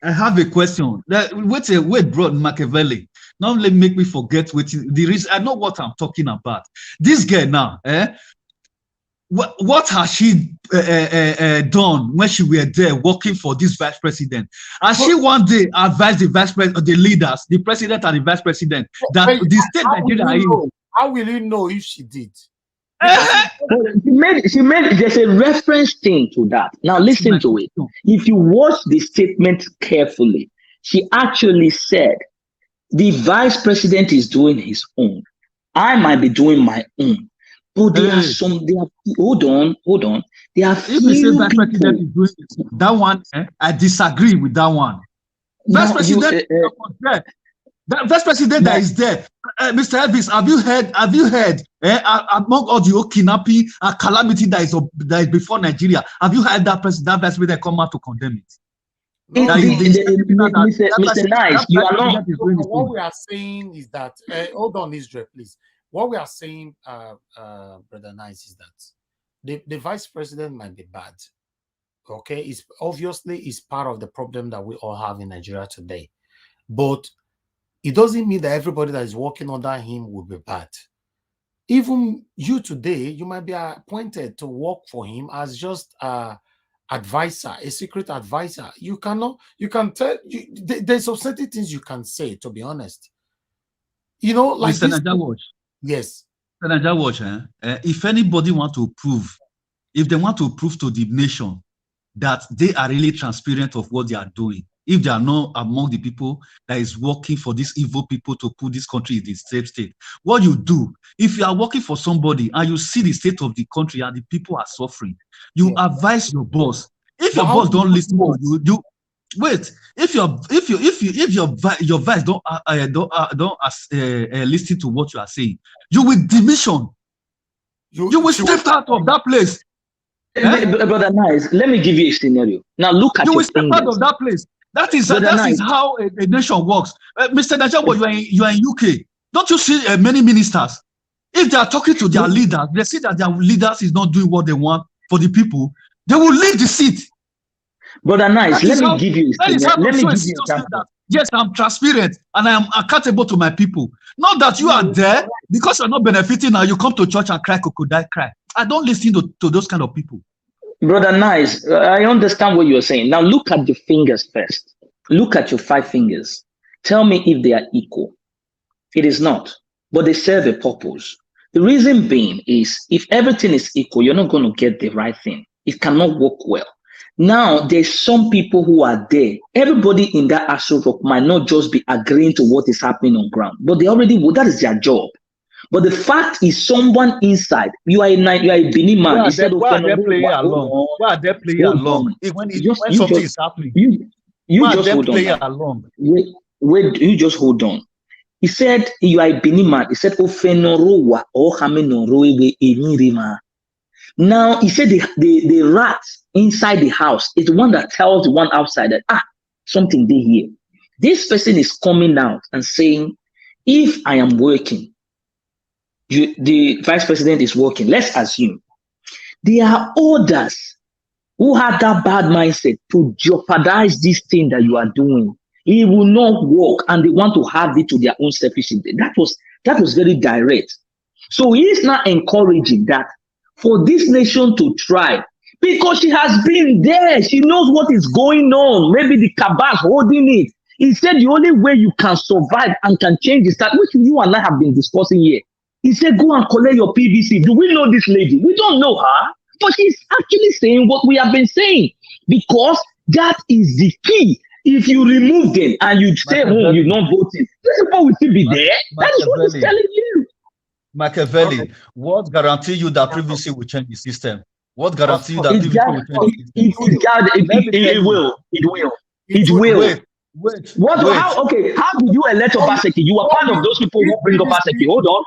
I have a question. Wait, bro, Machiavelli. Now let me make me forget what the reason. I know what I'm talking about. This girl now, what has she done when she were there working for this vice president? Has she one day advised the vice president, the leaders, the president and the vice president, that the state Nigeria is? How will you know if she did? She made there's a reference thing to that. Now listen to it. If you watch the statement carefully, she actually said the vice president is doing his own. I might be doing my own. But there are hold on. There are few people. Vice president is doing it, that one, I disagree with that one. Vice president the vice president that is there, Mr. Elvis, have you heard among all the kidnapping and calamity that is before Nigeria, have you heard that vice president come out to condemn it? Mr. Nice, you are not. What we are saying is that, hold on, Israel, please. What we are saying, Brother Nice, is that the vice president might be bad. Okay, it's obviously part of the problem that we all have in Nigeria today, but it doesn't mean that everybody that is working under him will be bad. Even you today, you might be appointed to work for him as just advisor, a secret advisor. You can tell. There's some certain things you can say. To be honest, like Mr. Najawatch. Yes, Mr. Najawatch. If anybody want to prove, if they want to prove to the nation that they are really transparent of what they are doing, if they are not among the people that is working for these evil people to put this country in the safe state, what you do, if you are working for somebody and you see the state of the country and the people are suffering, you advise your boss, If your boss don't listen to you, wait. If your vice don't listen to what you are saying, you will demission. You will step out of that place. Brother Nice, let me give you a scenario. Now look at you your will step fingers. out of that place. That is Nice. how a nation works. Mr. Najabo, you are in UK. Don't you see many ministers? If they are talking to their leaders, they see that their leaders is not doing what they want for the people, they will leave the seat. Brother Nice, let me give you a scenario. Let me give you an example. Yes, I'm transparent and I am accountable to my people. Not that you are there because you're not benefiting now. You come to church and cry, crocodile cry. I don't listen to those kind of people. Brother Nice, I understand what you're saying. Now look at the fingers first. Look at your 5 fingers. Tell me if they are equal. It is not, but they serve a purpose. The reason being is if everything is equal, you're not going to get the right thing. It cannot work well. Now, there's some people who are there. Everybody in that Astro Rock might not just be agreeing to what is happening on ground, but they already, that is their job. But the fact is, someone inside, you are a Benin man. Why are they playing along? Why are they playing along? When something is happening, you just hold on. Wait, you just hold on. He said, you are a Benin man. He said, now, he said the rat inside the house is the one that tells the one outside that, something they here. This person is coming out and saying, if I am working, the vice president is working, let's assume, there are others who have that bad mindset to jeopardize this thing that you are doing. It will not work, and they want to have it to their own selfish interest. That was very direct. So he is not encouraging that for this nation to try, because she has been there. She knows what is going on. Maybe the cabal holding it. He said the only way you can survive and can change is that, which you and I have been discussing here. He said, go and collect your PVC. Do we know this lady? We don't know her, but she's actually saying what we have been saying, because that is the key. If you remove them and you stay home, you're not voting, these people will still be there. That is what he's telling you. Machiavelli, what guarantee you that PVC will change the system? What guarantee you that PVC will change the system? It will. Wait. How did you elect Obaseki? You were part of those people who bring Obaseki. Hold on,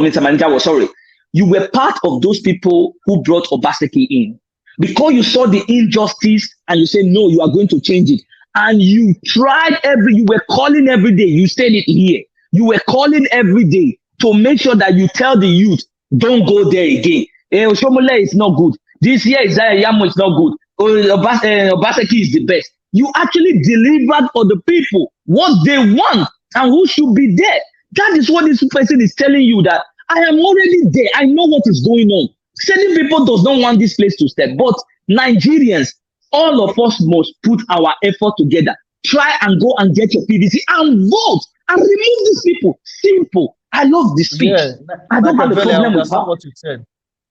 Mr. Manjawa, sorry. You were part of those people who brought Obaseki in. Because you saw the injustice and you said, no, you are going to change it. And you tried you were calling every day. You said it here. You were calling every day to make sure that you tell the youth, don't go there again. Oshomole is not good. This year is Yamo is not good. Obaseki is the best. You actually delivered for the people what they want and who should be there. That is what this person is telling you, that I am already there. I know what is going on. Certain people does not want this place to step, but Nigerians, all of us must put our effort together. Try and go and get your PVC and vote and remove these people. Simple. I love this speech. Yeah, I don't have a problem with what you said.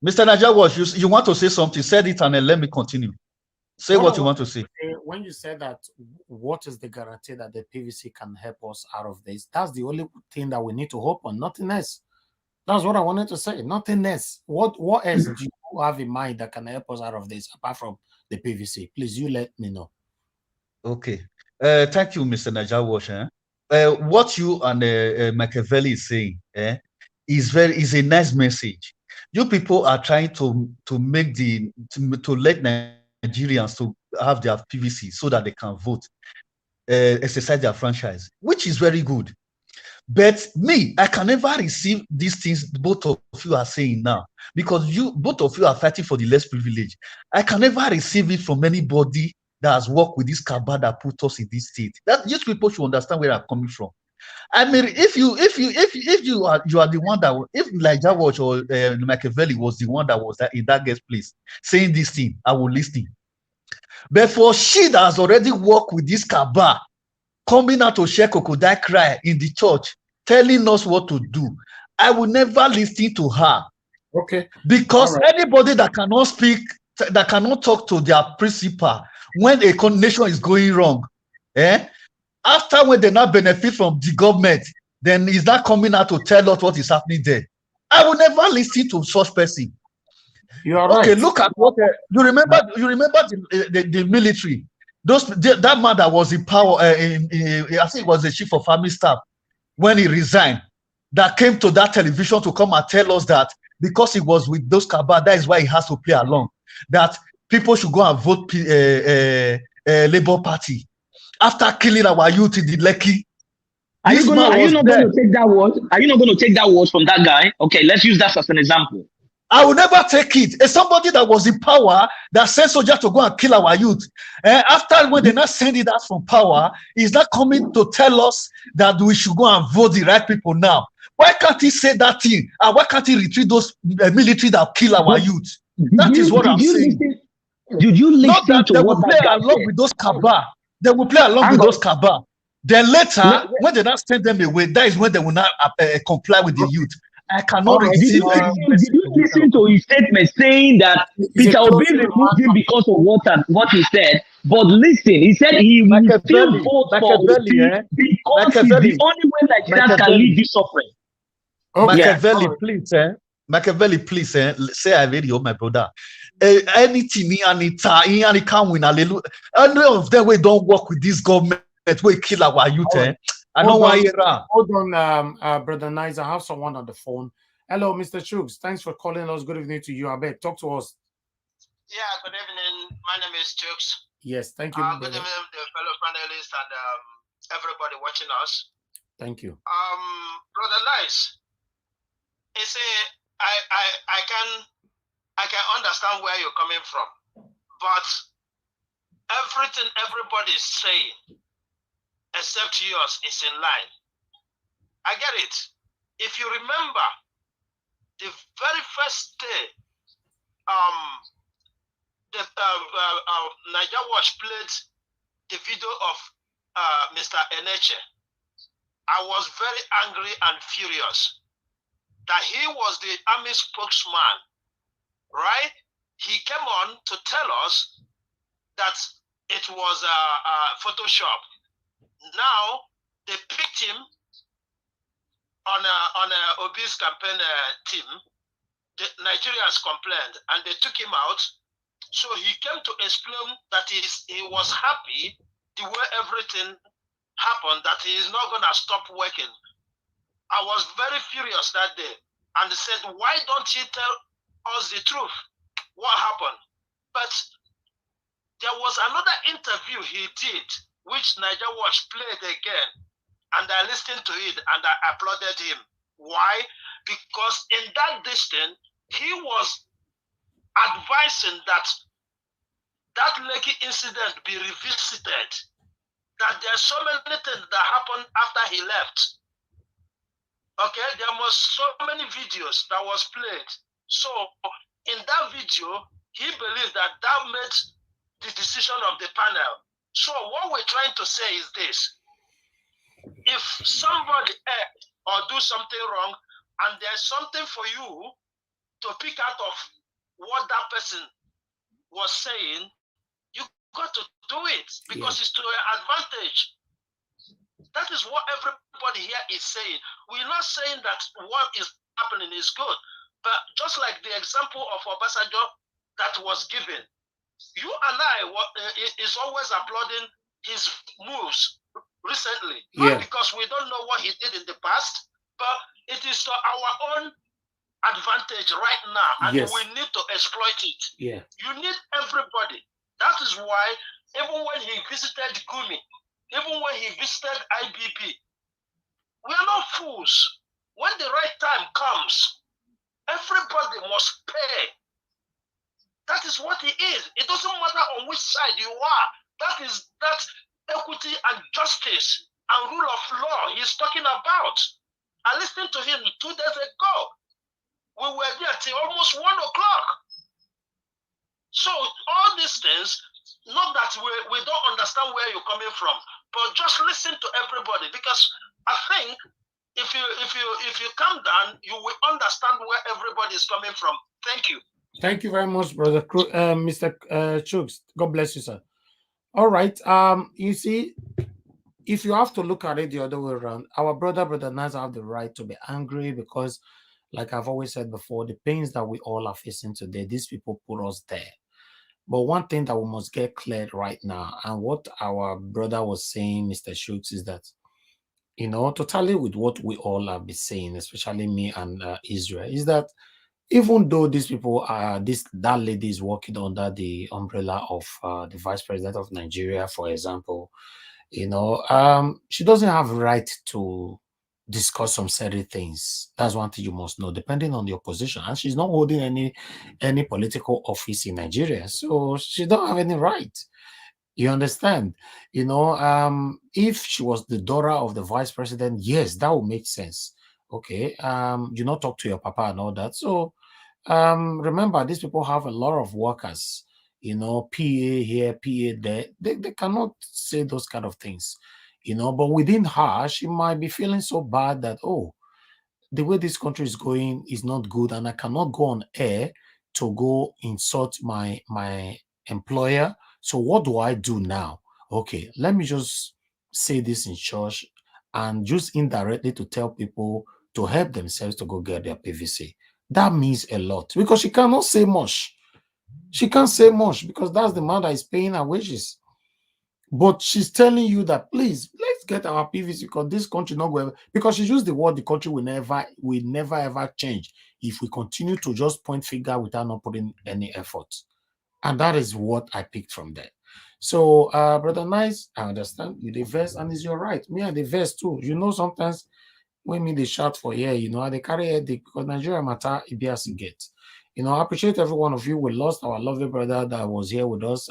Mr. Najawash, you want to say something? Said it and then let me continue. Say what you want to say. When you said that, what is the guarantee that the PVC can help us out of this? That's the only thing that we need to hope on, nothing else. That's what I wanted to say, nothing else. What else do you have in mind that can help us out of this, apart from the PVC? Please, you let me know. Okay. Thank you, Mr. Najawash. What you and Machiavelli is saying is a nice message. You people are trying to make to let Nigerians to have their PVC so that they can vote, exercise their franchise, which is very good. But me, I can never receive these things both of you are saying now, because both of you are fighting for the less privileged. I can never receive it from anybody that has worked with this cabal that put us in this state. That these people should understand where I'm coming from. I mean, if you are the one that, if Elijah Watch or Machiavelli was the one that was in that guest place saying this thing, I will listen. But for she that has already worked with this cabal, coming out to share crocodile cry in the church, telling us what to do, I will never listen to her. Okay. Because anybody that cannot speak, that cannot talk to their principal when a nation is going wrong, after when they now benefit from the government, then is that coming out to tell us what is happening there? I will never listen to such person. You are okay, right. look at what you remember. You remember the military. That man that was in power. I think it was the chief of army staff when he resigned. That came to that television to come and tell us that because he was with those cabal, that is why he has to play along. That people should go and vote Labour Party after killing our youth in the Lekki. Are you not going to take that word? Are you not going to take that word from that guy? Okay, let's use that as an example. I will never take it. It's somebody that was in power that sent soldiers to go and kill our youth. After when they not send it out from power, he's not coming to tell us that we should go and vote the right people now. Why can't he say that thing? And why can't he retreat those military that kill our youth? That is what I'm saying. Did you listen Not that to they what will play that guy along said? with those cabal. They will play along with those cabal. Then later, when they not send them away, that is when they will not comply with the youth. I cannot receive. Did you listen to his statement saying that Peter Obi removed him because of what he said? But listen, he said he will still vote for Obi because he's the only way Nigerians can leave this suffering. Machiavelli, please, Machiavelli, please, say I video, my brother. Anything any can win, hallelujah. Any of them we don't work with this government, we kill our youth. I know why you're wrong. Hold on, Brother Nice. I have someone on the phone. Hello, Mr. Chugs. Thanks for calling us. Good evening to you. I beg, talk to us. Yeah, good evening. My name is Chugs. Yes, thank you. Good evening, the fellow panelists and everybody watching us. Thank you. Brother Nice, I can understand where you're coming from, but everything everybody is saying, except yours, is in line. I get it. If you remember, the very first day, Niger Watch played the video of Mr. Eneche. I was very angry and furious that he was the army spokesman, right? He came on to tell us that it was Photoshop. Now they picked him on Obi's campaign team. The Nigerians complained and they took him out. So he came to explain that he was happy the way everything happened, that he is not gonna stop working. I was very furious that day and they said, why don't you tell us the truth? What happened? But there was another interview he did, which Niger Watch played again, and I listened to it and I applauded him. Why? Because in that distance, he was advising that Lekki incident be revisited, that there are so many things that happened after he left. Okay, there was so many videos that was played. So in that video, he believes that made the decision of the panel. So what we're trying to say is this: if somebody or do something wrong, and there's something for you to pick out of what that person was saying, you got to do it because it's to your advantage. That is what everybody here is saying. We're not saying that what is happening is good, but just like the example of Obasanjo that was given, you and I is always applauding his moves recently, not because we don't know what he did in the past, but it is to our own advantage right now, and we need to exploit it. You need everybody. That is why even when he visited Gumi, even when he visited IBB, we are not fools. When the right time comes, everybody must pay. That is what it is. It doesn't matter on which side you are. That's equity and justice and rule of law he's talking about. I listened to him 2 days ago. We were there till almost 1 o'clock. So all these things, not that we don't understand where you're coming from, but just listen to everybody, because I think if you calm down, you will understand where everybody is coming from. Thank you. Thank you very much, brother Mr. Chugs. God bless you, sir. All right. You see, if you have to look at it the other way around, our brother Naza have the right to be angry because, like I've always said before, the pains that we all are facing today, these people put us there. But one thing that we must get cleared right now, and what our brother was saying, Mr. Schultz, is that, you know, totally with what we all have been saying, especially me and Israel, is that even though these people are, that lady is working under the umbrella of the vice president of Nigeria, for example, you know, she doesn't have a right to discuss some certain things. That's one thing you must know, depending on your position. And she's not holding any political office in Nigeria, so she don't have any right. You understand? You know, if she was the daughter of the vice president, yes, that would make sense. Okay, you not talk to your papa and all that. So, remember, these people have a lot of workers. You know, PA here, PA there. They cannot say those kind of things. You know, but within her, she might be feeling so bad that, oh, the way this country is going is not good, and I cannot go on air to go insult my employer. So what do I do now? Okay, let me just say this in church and just indirectly to tell people to help themselves to go get their PVC. That means a lot because she cannot say much. She can't say much because that's the man that is paying her wages. But she's telling you that, please, let's get our PVC because this country not going, because she used the word, the country will never ever change if we continue to just point finger without not putting any effort. And that is what I picked from there. So, Brother Nice, I understand you the verse, and it's your right. Me and the verse too. You know, sometimes when me they shout for here, you know, they carry headache because Nigeria matter it be as it gets. You know, I appreciate every one of you. We lost our lovely brother that was here with us,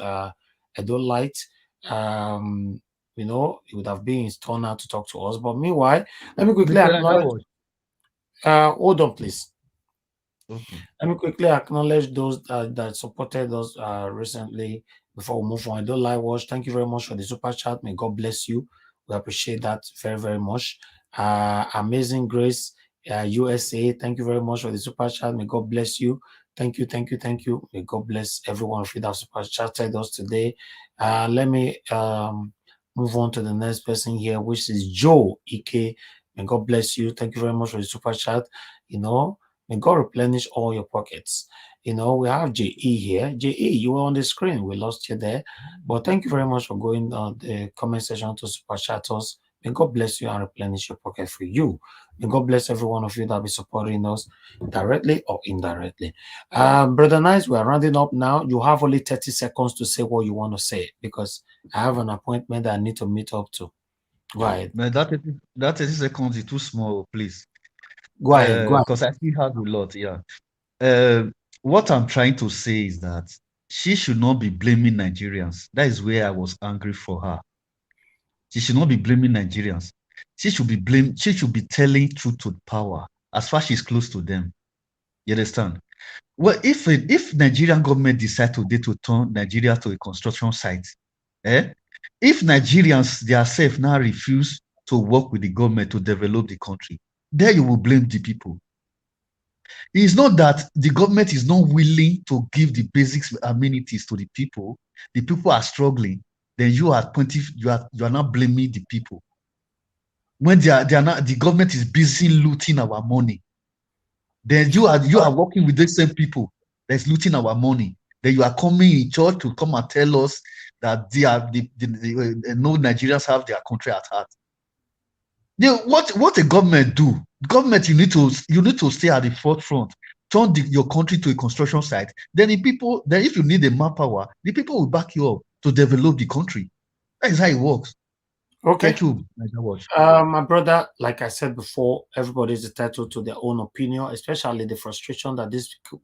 Edo Light. You know, it would have been his turn now to talk to us. But meanwhile, let me quickly acknowledge. Hold on, please. Okay. Let me quickly acknowledge those that supported us recently before we move on. I don't like watch. Thank you very much for the super chat. May God bless you. We appreciate that very, very much. Amazing Grace, USA. Thank you very much for the super chat. May God bless you. Thank you, thank you, thank you. May God bless everyone of you that super chatted us today. Let me move on to the next person here, which is Joe Ike. May God bless you. Thank you very much for the super chat. You know, may God replenish all your pockets. You know, we have JE here. JE, you were on the screen. We lost you there. But thank you very much for going on the comment section to super chat us. May God bless you and replenish your pocket for you. May God bless every one of you that will be supporting us directly or indirectly. Brother Nice, we are rounding up now. You have only 30 seconds to say what you want to say because I have an appointment that I need to meet up to. Go ahead. Man, that 30 seconds is too small, please. Go ahead. Because I still have a lot, yeah. What I'm trying to say is that she should not be blaming Nigerians. That is where I was angry for her. She should not be blaming Nigerians. She should be telling truth to power as far as she's close to them. You understand? Well, if Nigerian government decide today to turn Nigeria to a construction site, if Nigerians themselves now refuse to work with the government to develop the country, then you will blame the people. It's not that the government is not willing to give the basic amenities to the people. The people are struggling. Then you are not blaming the people. When they are not, the government is busy looting our money. Then you are working with the same people that's looting our money. Then you are coming in church to come and tell us that no Nigerians have their country at heart. What a government do? Government, you need to stay at the forefront, turn your country to a construction site. Then if you need a manpower, the people will back you up to develop the country. That is how it works. Okay. Thank you, my brother, like I said before, everybody is entitled to their own opinion, especially the frustration that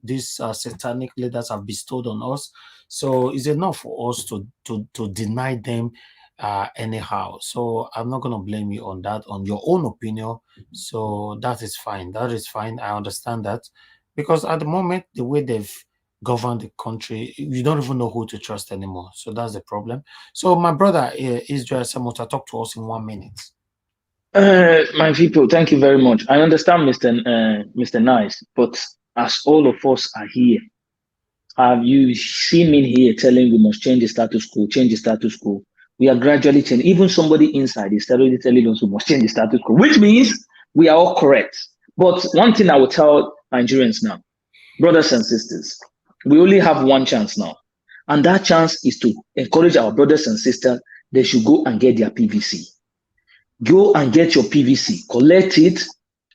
these satanic leaders have bestowed on us. So it's enough for us to deny them anyhow. So I'm not going to blame you on that, on your own opinion. So that is fine. That is fine. I understand that. Because at the moment, the way they've governed the country, you don't even know who to trust anymore. So that's the problem. So my brother, Israel Samota, talk to us in 1 minute. My people, thank you very much. I understand, Mr. Nice, but as all of us are here, have you seen me here telling we must change the status quo, change the status quo? We are gradually changing. Even somebody inside is already telling us we must change the status quo, which means we are all correct. But one thing I will tell Nigerians now, brothers and sisters, we only have one chance now. And that chance is to encourage our brothers and sisters, they should go and get their PVC. Go and get your PVC, collect it,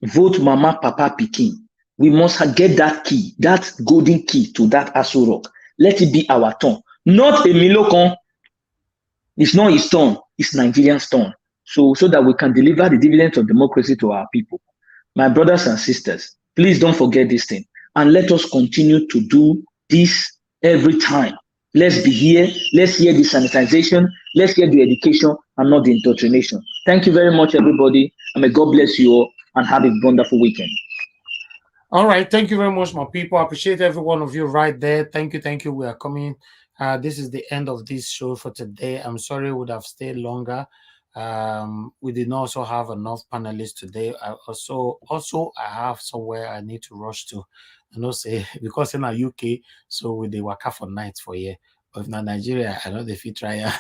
vote Mama, Papa, Pikin. We must get that key, that golden key to that Aso Rock. Let it be our turn. Not a Milokon. It's not his turn, it's Nigerian's turn. So that we can deliver the dividends of democracy to our people. My brothers and sisters, please don't forget this thing. And let us continue to do this every time. Let's be here. Let's hear the sanitization. Let's hear the education and not the indoctrination. Thank you very much, everybody. And may God bless you all and have a wonderful weekend. All right. Thank you very much, my people. I appreciate every one of you right there. Thank you. Thank you. We are coming. This is the end of this show for today. I'm sorry we would have stayed longer. We did not also have enough panelists today. I have somewhere I need to rush to. I know say because in our UK, so we they work for nights for year. But if not Nigeria, I know they fit try.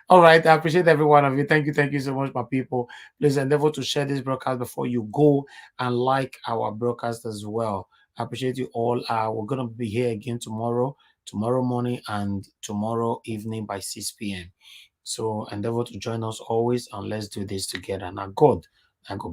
All right, I appreciate every one of you. Thank you so much, my people. Please endeavor to share this broadcast before you go and like our broadcast as well. I appreciate you all. We're gonna be here again tomorrow morning and tomorrow evening by 6 p.m. So endeavor to join us always, and let's do this together. Now God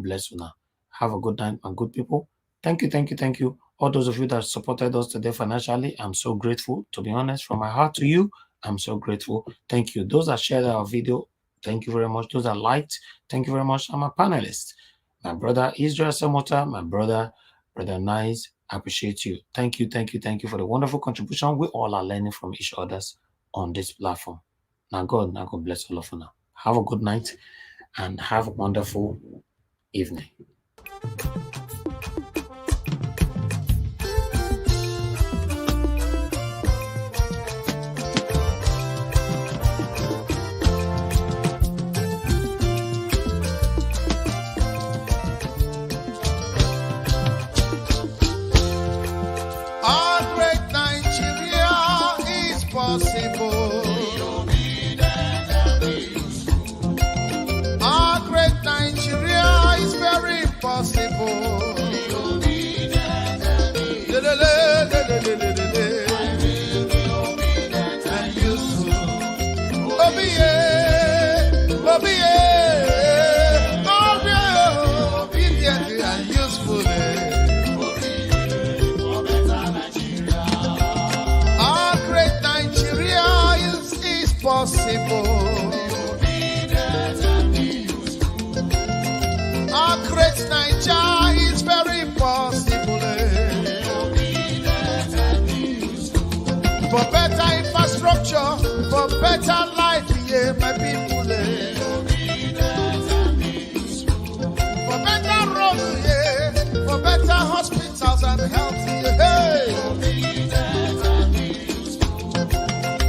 bless you now. Have a good night, my good people. Thank you. All those of you that supported us today financially, I'm so grateful. To be honest, from my heart to you, I'm so grateful. Thank you. Those that shared our video, thank you very much. Those that liked, thank you very much. I'm a panelist. My brother Israel Samota, my brother Nice, I appreciate you. Thank you for the wonderful contribution. We all are learning from each other on this platform. Now God bless all of you now. Have a good night and have a wonderful evening. Our great Nigeria is possible. Our great Nigeria is very possible. And useful. Obedient and useful. Our great Nigeria is possible. Our great Nigeria is very possible. For better infrastructure, for better life, yeah, my people. For better roads, yeah, for better hospitals and health, yeah.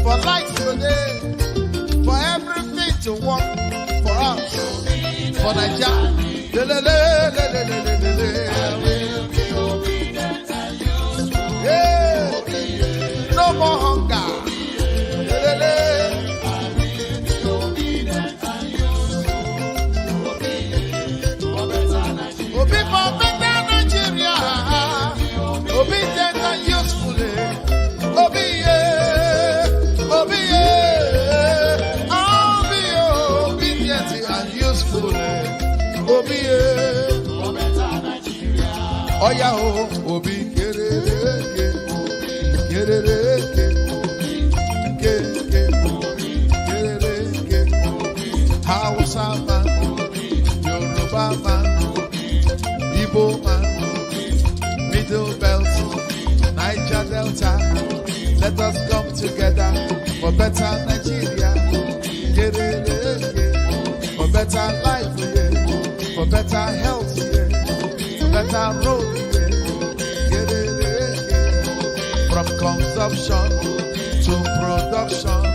For lights today, for everything to work for us, for Nigeria. Yeah. No more hunger. Obi for better Nigeria. Obedient and useful. Obedient and useful. Oh yeah, Obi, get Hausa man, Yoruba man, Igbo man, Middle Belt, Niger Delta. Let us come together for better Nigeria. For better life, for better health, for better road. From consumption to production.